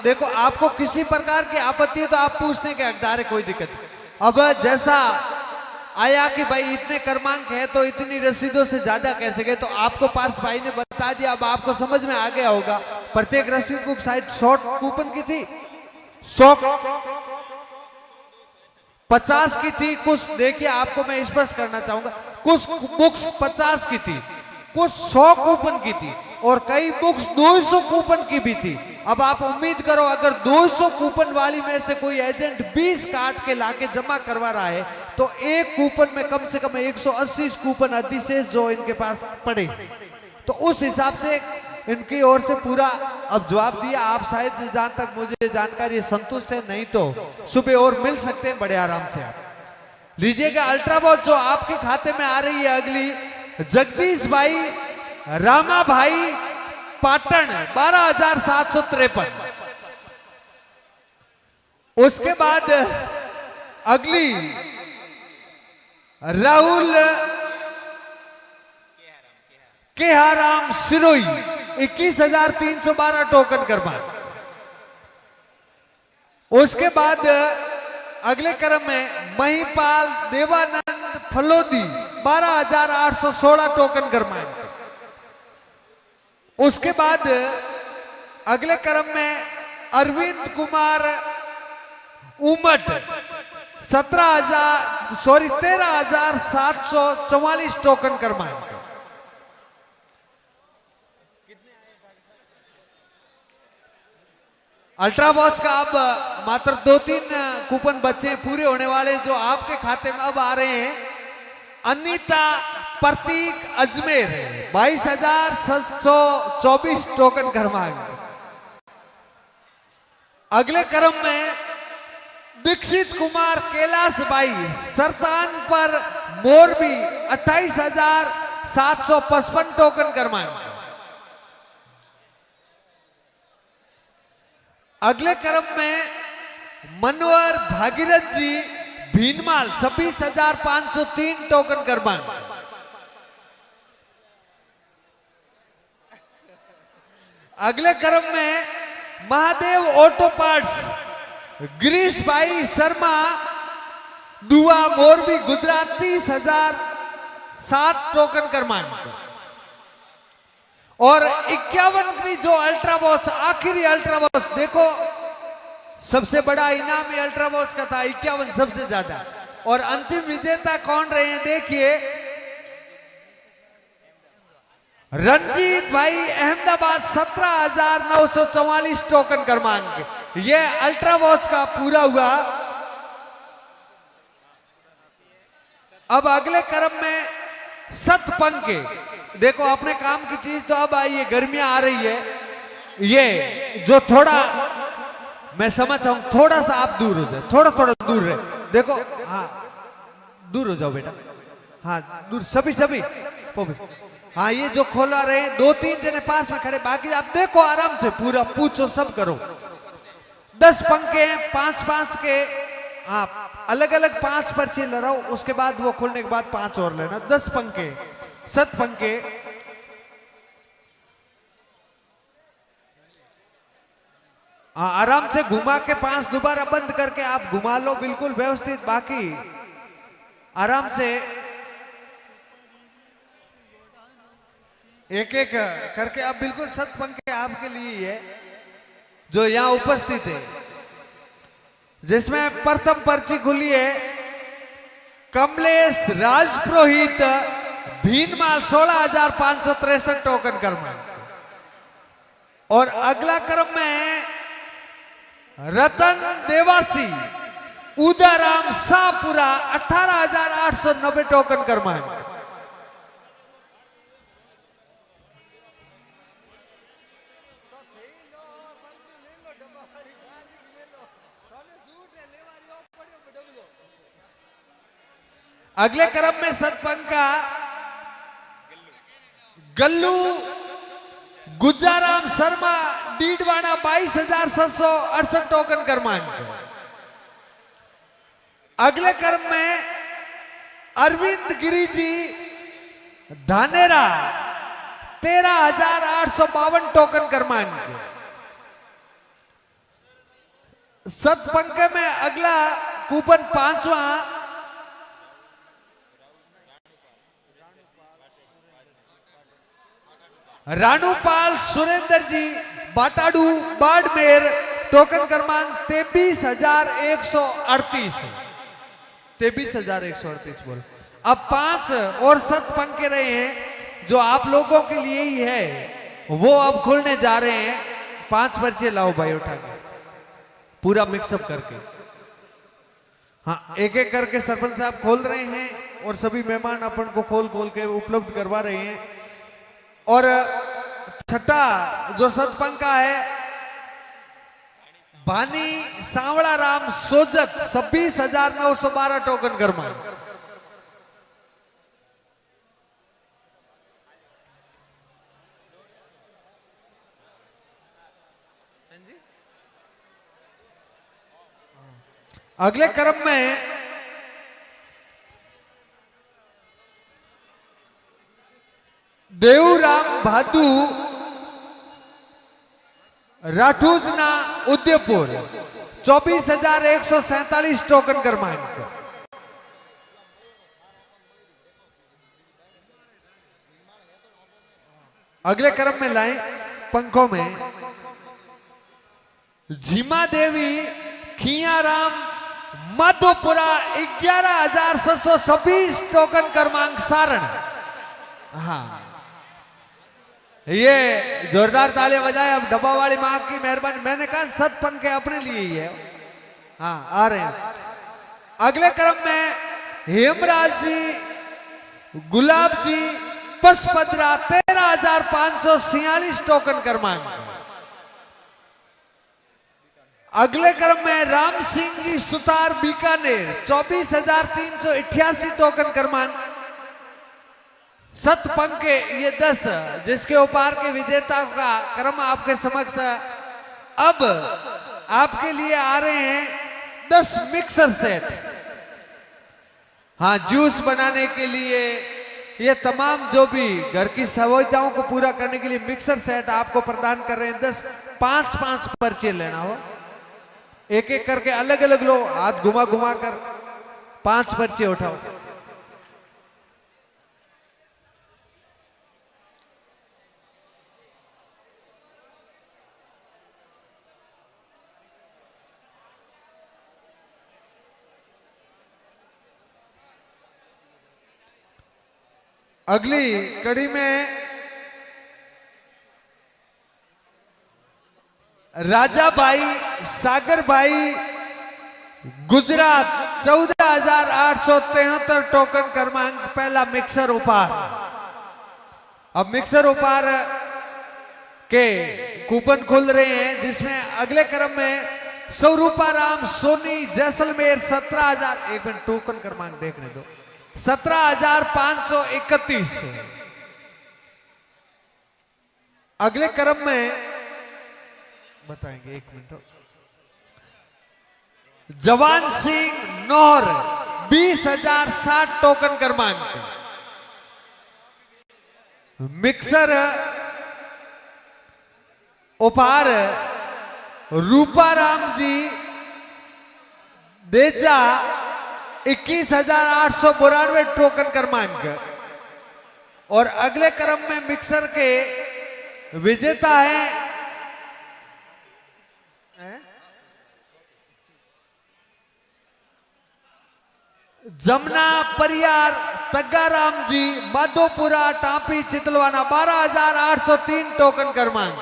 देखो आपको किसी प्रकार की आपत्ति है तो आप पूछने के हकदार है, कोई दिक्कत नहीं। अब जैसा आया कि भाई इतने क्रमांक है तो इतनी रसीदों से ज्यादा कैसे गए, तो आपको पार्स भाई ने बता दिया, अब आपको समझ में आ गया होगा। प्रत्येक रसीद बुक शायद 100 कूपन की थी, 100 50 की थी कुछ। देखिए आपको मैं स्पष्ट करना चाहूंगा, कुछ बुक्स 50 की थी, कुछ 100 कूपन की थी और कई बुक्स 200 कूपन की भी थी। अब आप उम्मीद करो अगर 200 कूपन वाली में से कोई एजेंट 20 काट के लाके जमा करवा रहा है तो एक कूपन में कम से कम 180 कूपन अधिशेष जो इनके पास पड़े, तो उस हिसाब से इनकी ओर से पूरा अब जवाब दिया। आप शायद जहां तक मुझे जानकारी संतुष्ट है, नहीं तो सुबह और मिल सकते हैं बड़े आराम से। आप लीजिएगा अल्ट्रा वॉच जो आपके खाते में आ रही है अगली, जगदीश भाई रामा भाई पाटन 12,753। उसके बाद अगली राहुल केहाराम सिरोई 21,312 टोकन करवाए। उसके बाद अगले क्रम में महिपाल देवानंद फलोदी 12,816 टोकन करवाए। उसके बाद अगले क्रम में अरविंद कुमार उमट 13,744 टोकन करवाए। अल्ट्रा वॉच का अब मात्र 2-3 कूपन बचे पूरे होने वाले, जो आपके खाते में अब आ रहे हैं। अनीता प्रतीक अजमेर 22,724 टोकन करवाएंगे। अगले क्रम में दीक्षित कुमार कैलाश भाई सरतान पर मोरबी 28,755 टोकन करवाएंगे। अगले क्रम में मनोहर भागीरथ जी भीनमाल 26,503 टोकन करवाएंगे। अगले क्रम में महादेव ऑटो पार्ट्स गिरीश भाई शर्मा दुआ मोरबी गुजरात 30,007 टोकन क्रमांक और 51वीं जो अल्ट्रा वॉच आखिरी अल्ट्रा वॉच देखो सबसे बड़ा इनाम ये अल्ट्रा वॉच का था 51 सबसे ज्यादा और अंतिम विजेता कौन रहे हैं देखिए रंजीत भाई अहमदाबाद 17,944 टोकन क्रमांक ये अल्ट्रा वॉच का पूरा हुआ। अब अगले क्रम में सतपंके देखो अपने काम की चीज तो अब आई है गर्मियां आ रही है ये जो थोड़ा मैं समझता हूं थोड़ा सा आप दूर हो जाए थोड़ा थोड़ा दूर रहे देखो हाँ दूर हो जाओ बेटा हाँ दूर सभी हाँ ये जो खोला रहे 2-3 जने पास में खड़े बाकी आप देखो आराम से पूरा पूछो सब करो 10 पंखे हैं 5-5 के हाँ अलग अलग 5 पर्चे लड़ाओ उसके बाद वो खोलने के बाद 5 और लेना 10 पंखे 7 पंखे हाँ आराम से घुमा के 5 दोबारा बंद करके आप घुमा लो बिल्कुल व्यवस्थित बाकी आराम से एक एक करके आप बिल्कुल 7 पंखे आपके लिए ही है जो यहां उपस्थित है जिसमें प्रथम पर्ची खुली है कमलेश राजपुरोहित भीनमाल 16,563 टोकन क्रमांक और अगला क्रम में रतन देवासी उदाराम शाहपुरा 18,890 टोकन क्रमांक अगले क्रम में सतपंका गल्लू गुजाराम शर्मा डीडवाना 22,768 टोकन क्रमांक अगले क्रम में अरविंद गिरी जी धानेरा 13,852 टोकन क्रमांक सतपंके में अगला कूपन 5वां रानूपाल सुरेंद्र जी बाटाडू बाड़मेर टोकन क्रमांक 23,138 23,138 बोल अब 5 और 7 पंखे रहे हैं जो आप लोगों के लिए ही है वो अब खुलने जा रहे हैं 5 पर्चे लाओ भाई उठा के पूरा मिक्सअप करके हाँ एक एक करके सरपंच साहब खोल रहे हैं और सभी मेहमान अपन को खोल खोल के उपलब्ध करवा रहे हैं और छठा जो सतपंका है भानी सांवड़ा राम सोजत 26,912 टोकन क्रमांक अगले क्रम में देवराम भादू राठौजना उदयपुर 24,147 टोकन क्रमांक अगले क्रम में लाएं पंखों में झीमा देवी खियाराम मधुपुरा 11,726 टोकन क्रमांक सारण हाँ ये जोरदार तालियां बजाए अब डब्बा वाली मां की मेहरबानी मैंने कहा 7 पंखे अपने लिए ही है हाँ आ रहे हैं अगले क्रम में हेमराज जी गुलाब जी पसपदरा 13,546 टोकन क्रमांक अगले क्रम में राम सिंह जी सुतार बीकानेर 24,388 टोकन क्रमांक सतपंके ये 10 जिसके उपार के विजेता का क्रम आपके समक्ष अब आपके लिए आ रहे हैं 10 मिक्सर सेट हाँ जूस बनाने के लिए ये तमाम जो भी घर की सुविधाओं को पूरा करने के लिए मिक्सर सेट आपको प्रदान कर रहे हैं। 5-5 पर्चे लेना हो, एक एक करके अलग अलग लो, हाथ घुमा घुमा कर 5 पर्चे उठाओ। अगली कड़ी में राजा भाई सागर भाई गुजरात 14,873 टोकन क्रमांक पहला मिक्सर उपहार। अब मिक्सर उपहार के कूपन खुल रहे हैं, जिसमें अगले क्रम में स्वरूपा राम सोनी जैसलमेर 17,000, एक मिनट टोकन क्रमांक देखने दो, 17,531। अगले क्रम में बताएंगे, एक मिनट। जवान सिंह नौर 20,060 टोकन क्रमांक। मिक्सर उपहार रूपा राम जी देजा 21,892 टोकन क्रमांक। और अगले क्रम में मिक्सर के विजेता हैं जमुना परियार तग्गाराम जी माधोपुरा टापी चितलवाना 12,803 टोकन क्रमांक।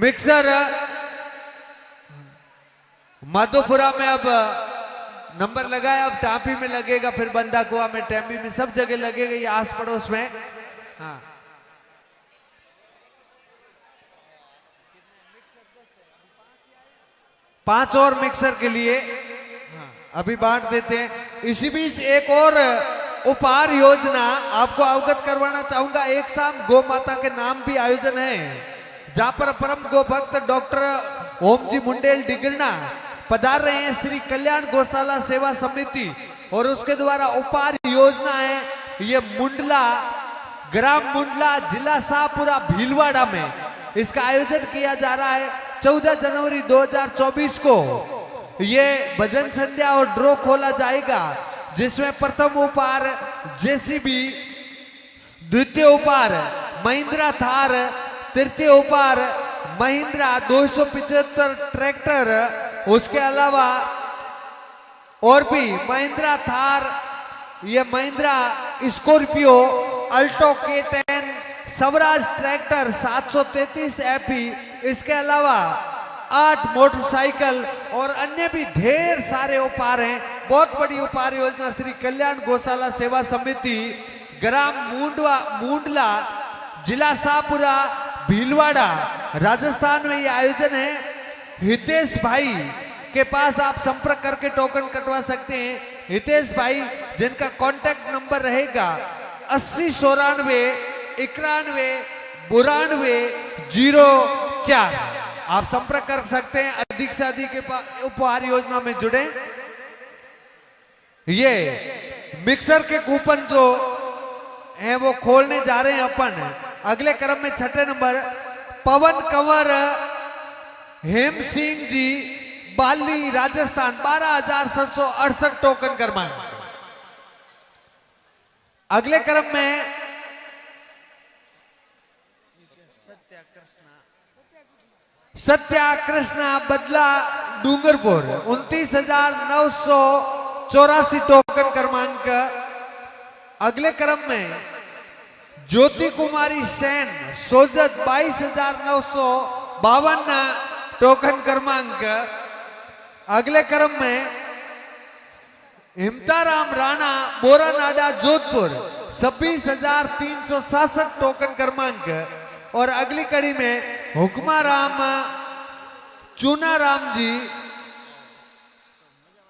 मिक्सर माधोपुरा में अब नंबर लगाया, अब टापी में लगेगा, फिर बंदा कुआ में, टेम्बी में, सब जगह लगेगा, ये आस पड़ोस में। हाँ, पांच और मिक्सर के लिए अभी बांट देते हैं। इसी बीच एक और उपहार योजना आपको अवगत करवाना चाहूंगा। एक शाम गौ माता के नाम भी आयोजन है, जहां पर परम गो भक्त डॉक्टर ओम जी मुंडेल डिगरना पधार रहे हैं। श्री कल्याण गौशाला सेवा समिति और उसके द्वारा उपहार योजना है। ये मुंडला, ग्राम मुंडला, जिला शाहपुरा भीलवाड़ा में इसका आयोजन किया जा रहा है। 14 जनवरी 2024 को ये भजन संध्या और ड्रॉ खोला जाएगा, जिसमें प्रथम उपहार जेसीबी, द्वितीय उपहार महिंद्रा थार, तृतीय उपहार महिंद्रा 275 ट्रैक्टर, उसके अलावा और भी महिंद्रा थार, ये Mahindra Scorpio, Alto K10, Swaraj tractor 733 AP, इसके अलावा 8 मोटरसाइकिल और अन्य भी ढेर सारे उपहार हैं। बहुत बड़ी उपहार योजना श्री कल्याण गौशाला सेवा समिति, ग्राम मुंडला, जिला शाहपुरा भीलवाड़ा, राजस्थान में ये आयोजन है। हितेश भाई के पास आप संपर्क करके टोकन कटवा सकते हैं। हितेश भाई, जिनका कांटेक्ट नंबर रहेगा 80 94 91 92 04। आप संपर्क कर सकते हैं। अधिक से अधिक उपहार योजना में जुड़े। ये मिक्सर के कूपन जो हैं वो खोलने जा रहे हैं अपन। अगले क्रम में छठे नंबर पवन कंवर हेम सिंह जी बाली राजस्थान 12,768 टोकन क्रमांक। अगले क्रम में सत्या कृष्णा बदला डूंगरपुर 29,984 टोकन क्रमांक। अगले क्रम में ज्योति कुमारी सेन सोजत 22,952 टोकन क्रमांक। अगले क्रम में हिमताराम राणा बोरानाडा जोधपुर 26,367 टोकन क्रमांक। और अगली कड़ी में हुक्माराम चूनाराम जी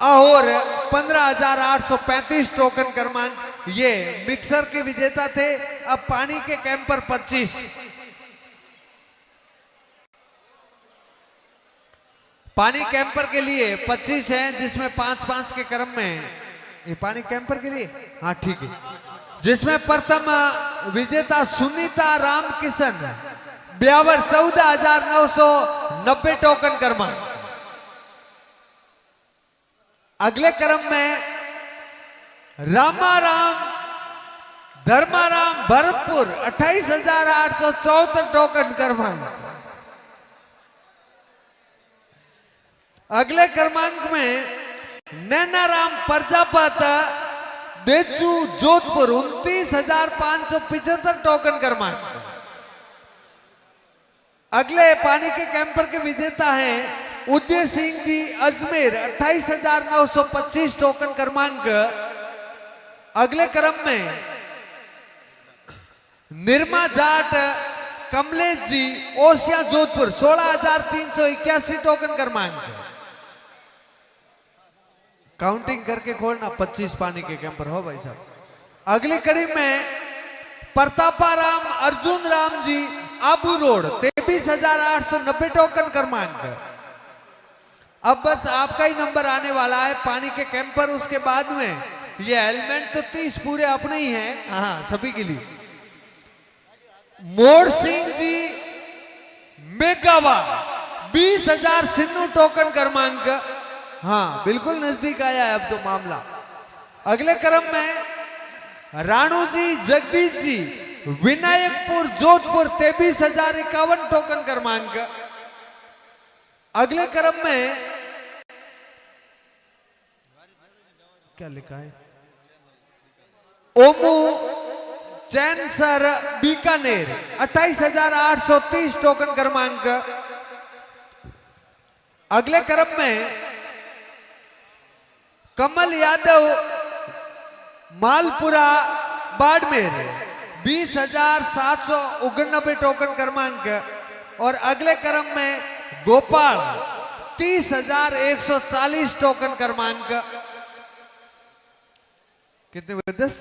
और 15,835 टोकन क्रमांक। ये मिक्सर के विजेता थे। अब पानी के कैंपर 25। पानी कैंपर के लिए 25 हैं, जिसमें 5-5 के क्रम में। ये पानी कैंपर के लिए, हाँ ठीक है। जिसमें प्रथम विजेता सुनीता रामकिशन ब्यावर 14,990 टोकन क्रमांक। अगले क्रम में रामाराम धर्माराम भरतपुर 28,874 टोकन क्रमांक। अगले क्रमांक में नैनाराम प्रजापत बेचू जोधपुर 29,575 टोकन क्रमांक। अगले पानी के कैंपर के विजेता हैं उदय सिंह जी अजमेर 28,925 टोकन क्रमांक। अगले क्रम में निर्मा जाट कमलेश जी ओसिया जोधपुर 16,381 टोकन क्रमांक। काउंटिंग करके खोलना, 25 पानी के कैंपर हो भाई साहब। अगली कड़ी में प्रतापाराम अर्जुन राम जी आबू रोड 23,890 टोकन क्रमांक। अब बस आपका ही नंबर आने वाला है पानी के कैंपर। उसके बाद में ये हेलमेट तो 30 पूरे अपने ही हैं, हाँ सभी के लिए। मोर सिंह जी मेगावा 20,000 सिन्नू टोकन क्रमांक। हाँ बिल्कुल नजदीक आया है अब तो मामला। अगले क्रम में राणू जी जगदीश जी विनायकपुर जोधपुर 23,051 टोकन क्रमांक। अगले क्रम में क्या लिखा है ओमू जैन सर बीकानेर 28,830 टोकन क्रमांक। अगले क्रम में कमल यादव मालपुरा बाड़मेर 20,789 टोकन क्रमांक। और अगले क्रम में गोपाल 30,140 टोकन क्रमांक। कितने हुए? 10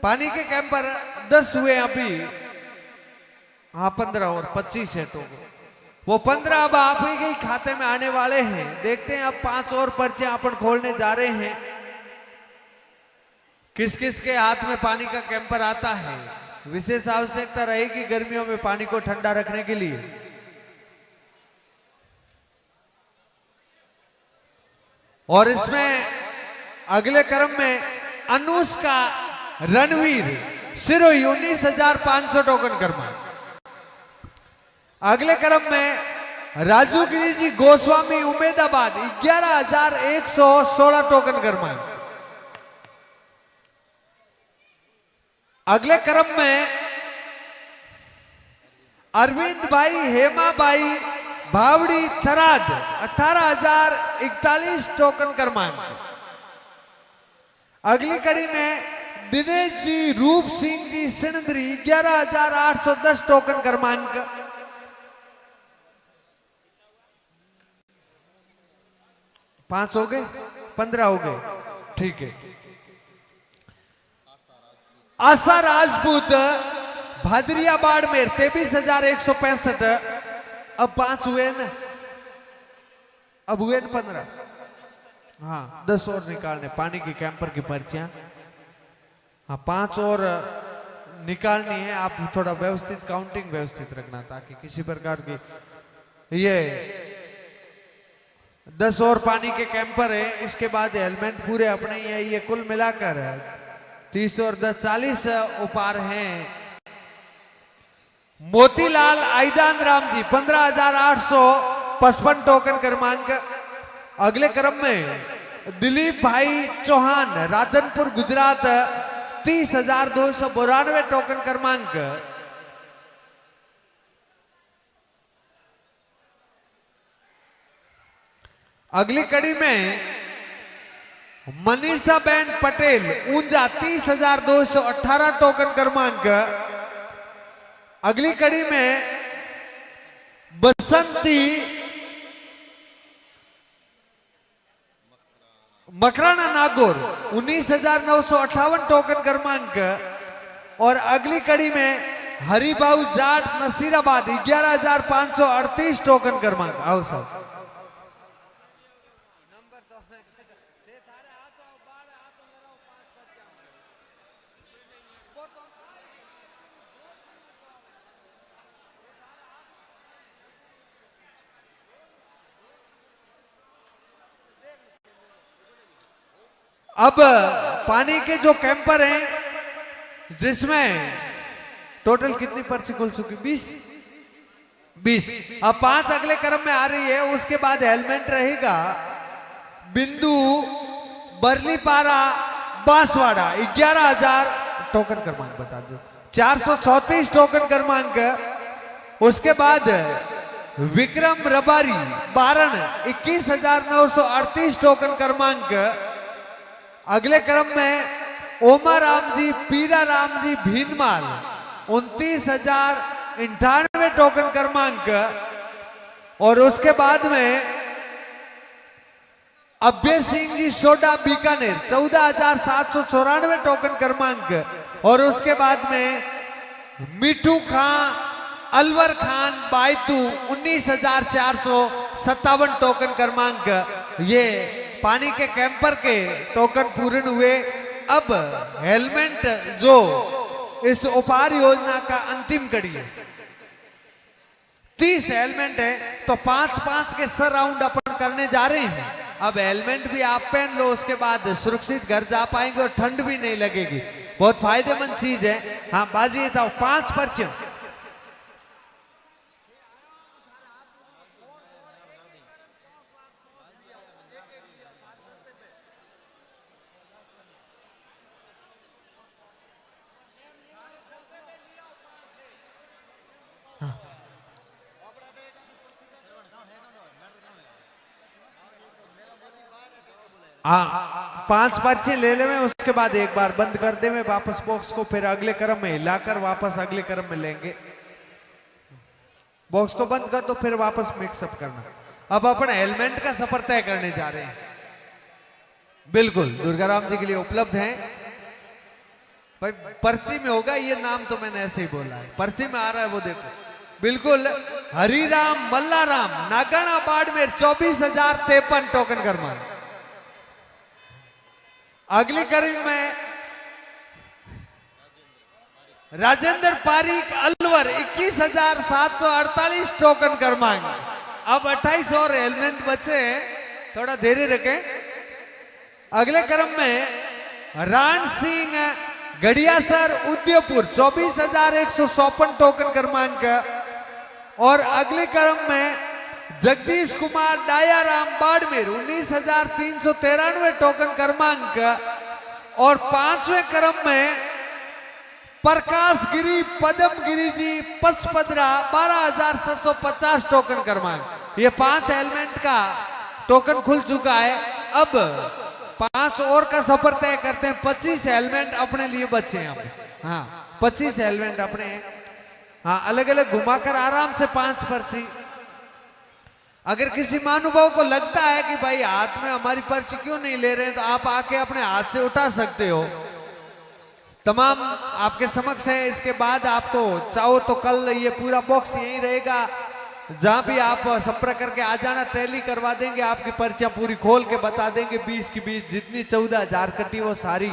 पानी के कैंपर 10 हुए अभी। हाँ 15 और 25 है टोकन। वो 15 अब आप ही के खाते में आने वाले हैं। देखते हैं अब 5 और पर्चे अपन खोलने जा रहे हैं। किस किस के हाथ में पानी का कैंपर आता है। विशेष आवश्यकता रहेगी गर्मियों में पानी को ठंडा रखने के लिए। और इसमें अगले क्रम में अनुष्का रणवीर सिरोही 19,500 टोकन क्रमांक। अगले क्रम में राजू गिरी जी गोस्वामी उमेदाबाद 11,116 टोकन क्रमांक। अगले क्रम में अरविंद भाई हेमा भाई भावड़ी थराद 18,041 टोकन क्रमांक। अगली कड़ी में दिनेश जी रूप सिंह जी सिंदरी 11,810 टोकन क्रमांक। पांच हो गए, 15 हो गए, ठीक है। आशा राजपूत भादरिया बाड़मेर 23,165। अब 5 हुए ना, अब हुए ना 15। हाँ 10 और निकालने पानी के कैंपर की पर्चियां। हाँ 5 और निकालनी है। आप थोड़ा व्यवस्थित काउंटिंग व्यवस्थित रखना ताकि किसी प्रकार की ये 10 और पानी के कैंपर है। इसके बाद हेलमेट पूरे अपने ही है। ये कुल मिलाकर 30 और 10 40 उपार हैं। मोतीलाल आईदान राम जी 15,855 टोकन क्रमांक। अगले क्रम में दिलीप भाई चौहान राधनपुर गुजरात 30,292 टोकन क्रमांक। अगली कड़ी में मनीषा बेन पटेल ऊंजा 30,218 टोकन क्रमांक। अगली कड़ी में बसंती मकराना नागौर 19,958 टोकन क्रमांक। और अगली कड़ी में हरिबाऊ जाट नसीराबाद 11,538 टोकन क्रमांक। आओ साहब अब पानी के जो कैंपर हैं, जिसमें टोटल कितनी पर्ची खुल चुकी? 20। अब 5 अगले क्रम में आ रही है। उसके बाद हेलमेट रहेगा बिंदु, बरलीपारा, बांसवाड़ा। 11,000 टोकन क्रमांक बता दो, 434 टोकन क्रमांक। उसके बाद विक्रम रबारी, बारण, 21,938 टोकन क्रमांक। अगले क्रम में ओमा राम जी, पीरा राम जी, भीनमाल, 29,098 टोकन क्रमांक। और उसके बाद में अभय सिंह जी, सोडा, बीकानेर, 14,794 टोकन क्रमांक। और उसके बाद में मिठू खां, अलवर खान, बायतू, 19,457 टोकन क्रमांक। ये पानी के कैंपर के टोकन पूर्ण हुए। अब हेलमेट जो इस उपहार योजना का अंतिम कड़ी है, 30 हेलमेट है, तो 5-5 के सर राउंड अपन करने जा रहे हैं। अब हेलमेट भी आप पहन लो, उसके बाद सुरक्षित घर जा पाएंगे और ठंड भी नहीं लगेगी। बहुत फायदेमंद चीज है। हाँ बाजी था 5 पर्चे। हाँ 5 पर्चे ले ले में, उसके बाद एक बार बंद कर दे में वापस बॉक्स को, फिर अगले क्रम में हिलाकर वापस अगले क्रम में लेंगे। बॉक्स को बंद कर दो, फिर वापस मिक्सअप करना। अब अपन हेलमेट का सफर तय करने जा रहे हैं। बिल्कुल दुर्गाराम जी के लिए उपलब्ध है भाई। पर्ची में होगा ये नाम, तो मैंने ऐसे ही बोला है, पर्ची में आ रहा है वो देखो। बिल्कुल हरिराम मल्लाराम, नागाना बाड़मेर, 24,053 टोकन क्रमांक। अगली कड़ी में राजेंद्र पारीक, अलवर, 21,748 टोकन क्रमांक। अब 28 और हेलमेट बचे हैं, थोड़ा धैर्य रखें। अगले क्रम में राण सिंह, गड़ियासर, उदयपुर, 24,154 टोकन क्रमांक। और अगले क्रम में जगदीश कुमार, डायाराम, बाड़मेर, 19,393 टोकन क्रमांक। और 5वें क्रम में प्रकाश गिरी, पदम गिरी जी, पचपदरा, 12,750 टोकन क्रमांक। ये 5 हेलमेट का टोकन खुल चुका है। अब 5 और का सफर तय करते हैं। 25 हेलमेट अपने लिए बचे हैं। हाँ 25 हेलमेट अपने, हाँ अलग अलग घुमाकर आराम से 5 पर्ची। अगर किसी महानुभाव को लगता है कि भाई हाथ में हमारी पर्ची क्यों नहीं ले रहे हैं, तो आप आके अपने हाथ से उठा सकते हो। तमाम आपके समक्ष है। इसके बाद आपको चाहो तो कल ये पूरा बॉक्स यहीं रहेगा, जहां भी आप संपर्क करके आ जाना, टैली करवा देंगे, आपकी पर्चियां पूरी खोल के बता देंगे। 20 की 20 जितनी 14,000 कटी वो सारी।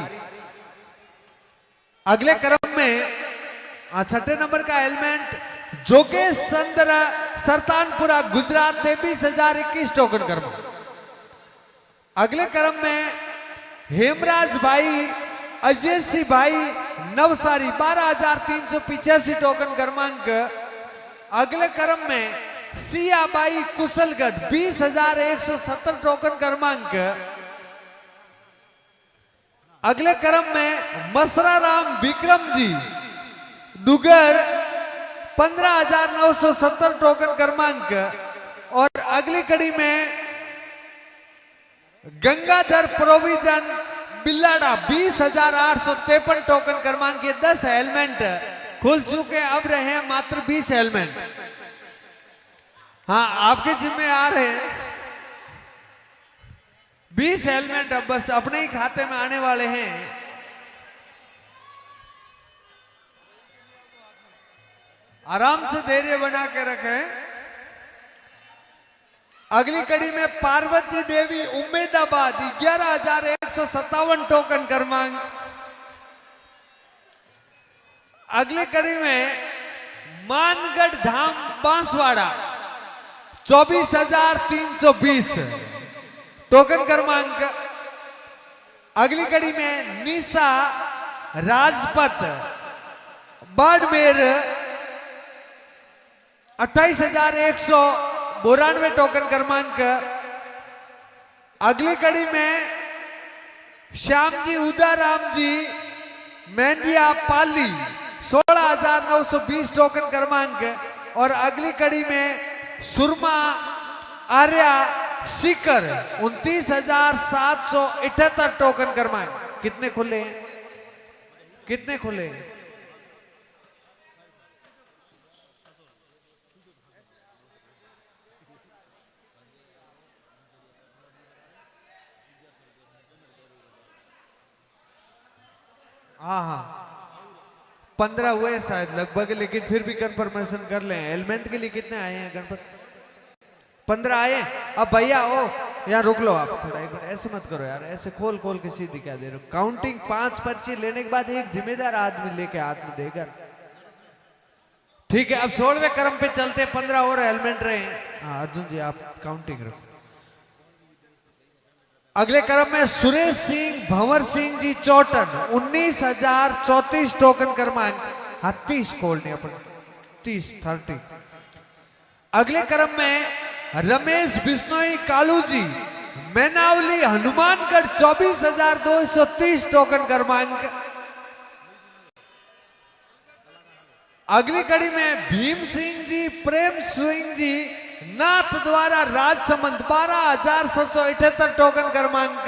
अगले क्रम में 6ठे नंबर का हेलमेट जोगेश चंद्र, सरतानपुरा, गुजरात, 23,021 टोकन क्रमांक। अगले क्रम में हेमराज भाई, अजय सिंह भाई, नवसारी, 12,385 टोकन क्रमांक। अगले क्रम में सियाबाई, कुशलगढ़, 20,170 टोकन क्रमांक। अगले क्रम में मसरा राम विक्रम जी, डुगर, 15,970 टोकन क्रमांक। और अगली कड़ी में गंगाधर प्रोविजन, बिल्लाड़ा, 20,853 टोकन क्रमांक। ये 10 हेलमेट खुल चुके, अब रहे हैं मात्र 20 हेलमेट। हाँ आपके जिम्मे आ रहे हैं 20 हेलमेट, अब बस अपने ही खाते में आने वाले हैं। आराम से धैर्य बना के रखें। अगली कड़ी में पार्वती देवी, उम्मेदाबाद, 11,157 टोकन क्रमांक। अगली कड़ी में मानगढ़ धाम, बांसवाड़ा, 24,320 टोकन क्रमांक। अगली कड़ी में निशा राजपत बाड़मेर 28,192 टोकन क्रमांक। अगली कड़ी में श्यामजी उदाराम जी मेंढिया पाली 16,920 टोकन क्रमांक। और अगली कड़ी में सुरमा आर्या सीकर 29,778 टोकन क्रमांक। कितने खुले? कितने खुले? हाँ 15 हुए शायद लगभग, लेकिन फिर भी कंफर्मेशन कर लें। एलिमेंट के लिए कितने आए हैं गणपत? 15 आए। अब भैया ओ यार रुक लो आप थोड़ा, एक बार ऐसे मत करो यार, ऐसे खोल खोल के सीधी क्या दे रहे हो। काउंटिंग 5 पर्ची लेने के बाद एक जिम्मेदार आदमी लेके हाथ में देगा। ठीक है, अब 16वें क्रम पे चलते। 15 और एलिमेंट रहे। हाँ अर्जुन जी आप काउंटिंग रखो। अगले क्रम में सुरेश सिंह भंवर सिंह जी चौटन 19,034 टोकन क्रमांक। 30 खोलने अपन 30। अगले क्रम में रमेश बिश्नोई कालू जी मैनावली हनुमानगढ़ 24,230 टोकन क्रमांक। अगली कड़ी में भीम सिंह जी प्रेम सिंह जी नाथ द्वारा राजसमंद 12,778 टोकन क्रमांक।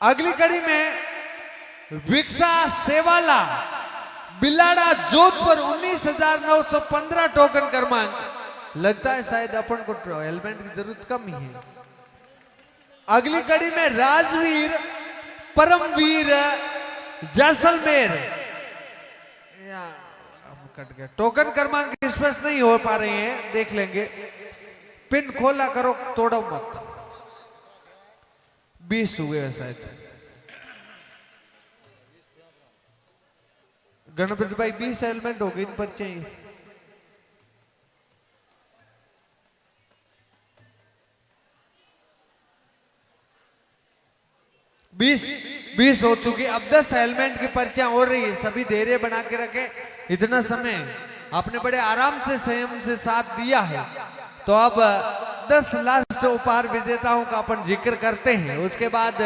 अगली कड़ी में विक्सा सेवाला बिलाड़ा जोधपुर 19,915 टोकन क्रमांक। लगता है शायद अपन को हेलमेट की जरूरत कम ही है। अगली कड़ी में राजवीर परमवीर जैसलमेर कट गया। टोकन क्रमांक स्पष्ट नहीं हो पा रहे हैं, देख लेंगे। पिन खोला करो, तोड़ो मत। 20 हुए हैं शायद। गणपति भाई 20 एलिमेंट हो गए इन पर चाहिए। 20 हो चुकी। अब 10 एलिमेंट की पर्चियां हो रही है। सभी धैर्य बना के रखे। इतना समय आपने बड़े आराम से संयम से साथ दिया है, तो अब 10 लास्ट उपहार विजेताओं का अपन जिक्र करते हैं। उसके बाद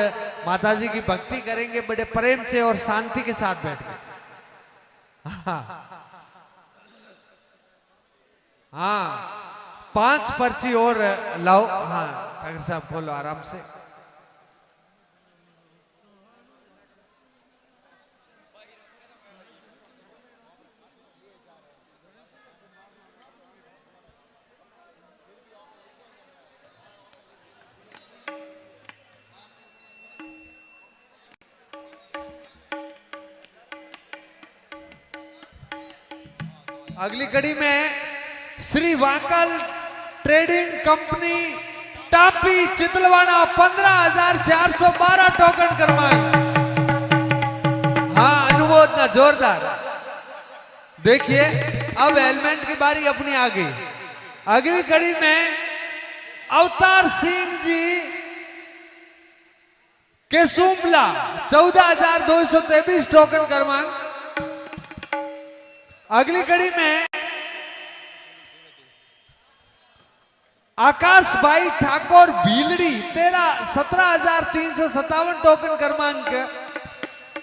माताजी की भक्ति करेंगे बड़े प्रेम से और शांति के साथ बैठ के। हाँ 5 पर्ची और लाओ। हाँ ठाकर साहब खोलो आराम से। अगली कड़ी में Shri Wakal trading company टापी चितलवाड़ा 15,412 token क्रमांक। हाँ अनुमोदना जोरदार। देखिए अब एलिमेंट की बारी अपनी आ गई। अगली कड़ी में अवतार सिंह जी केसुमला 14,223 टोकन क्रमांक। अगली कड़ी में आकाश भाई ठाकुर भीलड़ी 17,357 टोकन क्रमांक।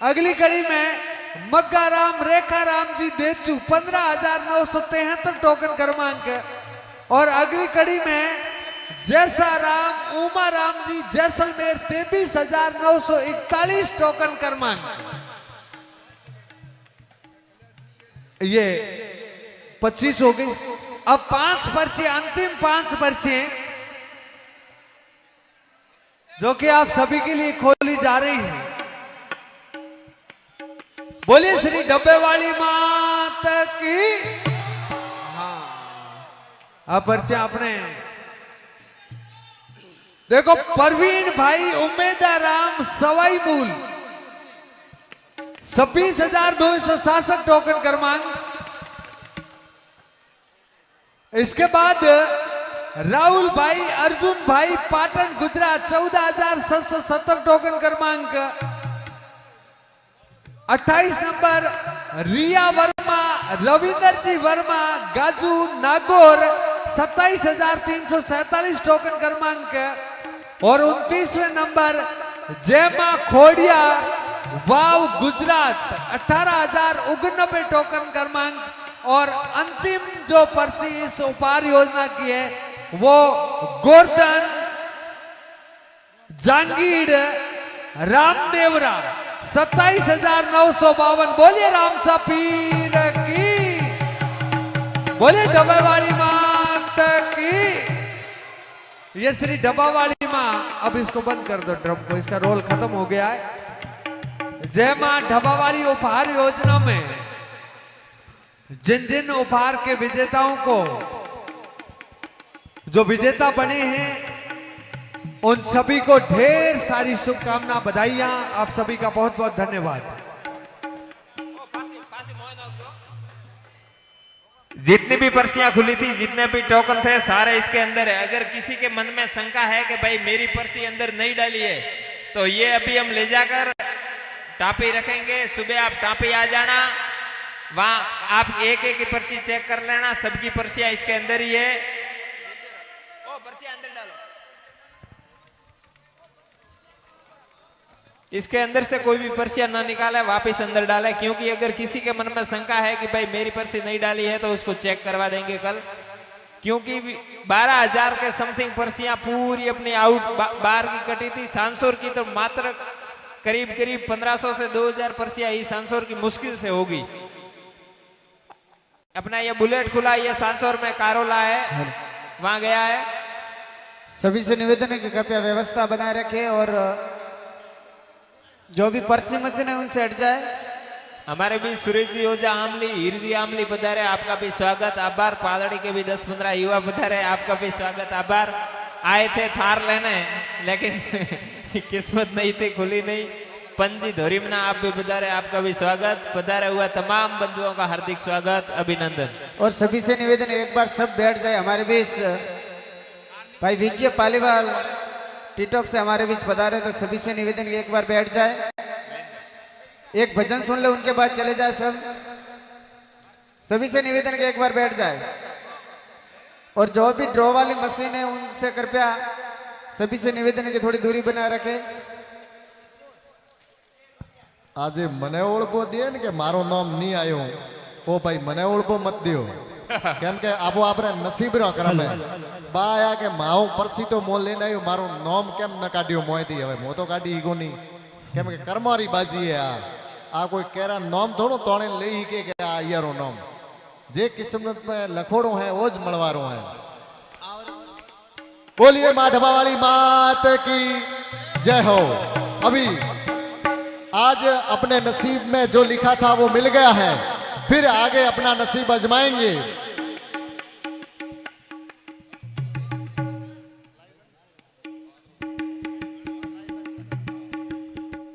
अगली कड़ी में मग्गाराम रेखाराम जी देचू 15,973 टोकन क्रमांक। और अगली कड़ी में जैसाराम उमाराम जी जैसलमेर 23,941 टोकन क्रमांक। ये 25 हो गई। अब 5 पर्चे, अंतिम 5 पर्चे जो कि आप सभी के लिए खोली जा रही है। बोलिए श्री डब्बे वाली मात की। हाँ अब पर्चे आपने देखो। परवीन भाई उम्मेदाराम सवाई मूल 26,267 टोकन क्रमांक। इसके बाद राहुल भाई अर्जुन भाई पाटण गुजरात 14,770 टोकन क्रमांक। 28 नंबर रिया वर्मा रविंदर जी वर्मा गाजू नागौर 27,347 टोकन क्रमांक। और 29वें नंबर जयमा खोड़िया वाव गुजरात 18,089 टोकन क्रमांक। और अंतिम जो पर्ची इस उपहार योजना की है वो गोर्धन जांगीर रामदेवरा 27,952। बोलिए राम सपीर की, बोलिए डब्बावाली मात की। ये श्री डब्बावाली माँ, अब इसको बंद कर दो ड्रम को, इसका रोल खत्म हो गया है। जय मां डब्बावाली उपहार योजना में जिन जिन उपहार के विजेताओं को, जो विजेता बने हैं, उन सभी को ढेर सारी शुभकामना, बधाइयां। आप सभी का बहुत बहुत धन्यवाद। जितनी भी पर्चियां खुली थी, जितने भी टोकन थे, सारे इसके अंदर है। अगर किसी के मन में शंका है कि भाई मेरी पर्ची अंदर नहीं डाली है, तो ये अभी हम ले जाकर टापी रखेंगे। सुबह आप टापी आ जाना, वहां आप एक एक की पर्ची चेक कर लेना। सबकी पर्चियां इसके अंदर ही है। ओ पर्चियां अंदर डालो। इसके अंदर से कोई भी पर्चियां ना निकाले, वापस अंदर डाले। क्योंकि अगर किसी के मन में शंका है कि भाई मेरी पर्ची नहीं डाली है, तो उसको चेक करवा देंगे कल। क्योंकि 12,000 के समथिंग पर्चियां पूरी अपनी आउट बार की कटी थी। सांसोर की तो मात्र करीब 1500 से 2,000 पर्चियां ही सांसोर की मुश्किल से होगी। अपना ये बुलेट खुला, ये सांसोर में कारोला है, वहां गया है। सभी से निवेदन है कि कृपया व्यवस्था बनाए रखें और जो भी पर्ची मशीन है उनसे हट जाए। हमारे भी सुरेश जी ओझा आमली, हीर जी आमली पधारे, आपका भी स्वागत आभार। पादड़ी के भी 10-15 युवा पधारे, आपका भी स्वागत आभार। आए थे थार लेने, लेकिन किस्मत नहीं थी, खुली नहीं। पंजी धोरीमना आप भी पधारे, आपका भी स्वागत। पधारे हुआ तमाम बंधुओं का हार्दिक स्वागत, अभिनंदन। और सभी से निवेदन है एक बार सब बैठ जाए। हमारे बीच भाई विजय पालीवाल टीटॉप से हमारे बीच पधारे, तो सभी से निवेदन है एक बार बैठ जाए, एक भजन सुन ले, उनके बाद चले जाए सब। सभी से निवेदन है एक बार बैठ जाए। और जो भी ड्रॉ वाली मशीन है उनसे कृपया सभी से निवेदन है कि थोड़ी दूरी बनाए रखे। आज मने ओळखो दे ने कि मारो नाम नहीं आयो, ओ भाई मने ओळखो मत दियो। केम के आपो आपरे नसीब रो करम है। बाया के माओ परसी तो मोल लेने आयो, मारो नाम केम न काढियो मोयथी। हवे मो तो काढी ईगो नहीं, केम के कर्मारी बाजी है। आ कोई केरा नाम थोड़ो तोणे ले के आ यारो नाम। जे किस्मत में लखोड़ो है वो ज मळवारो है। बोलिए मां डब्बावाली मात की जय हो। अभी आज अपने नसीब में जो लिखा था वो मिल गया है, फिर आगे अपना नसीब आजमाएंगे।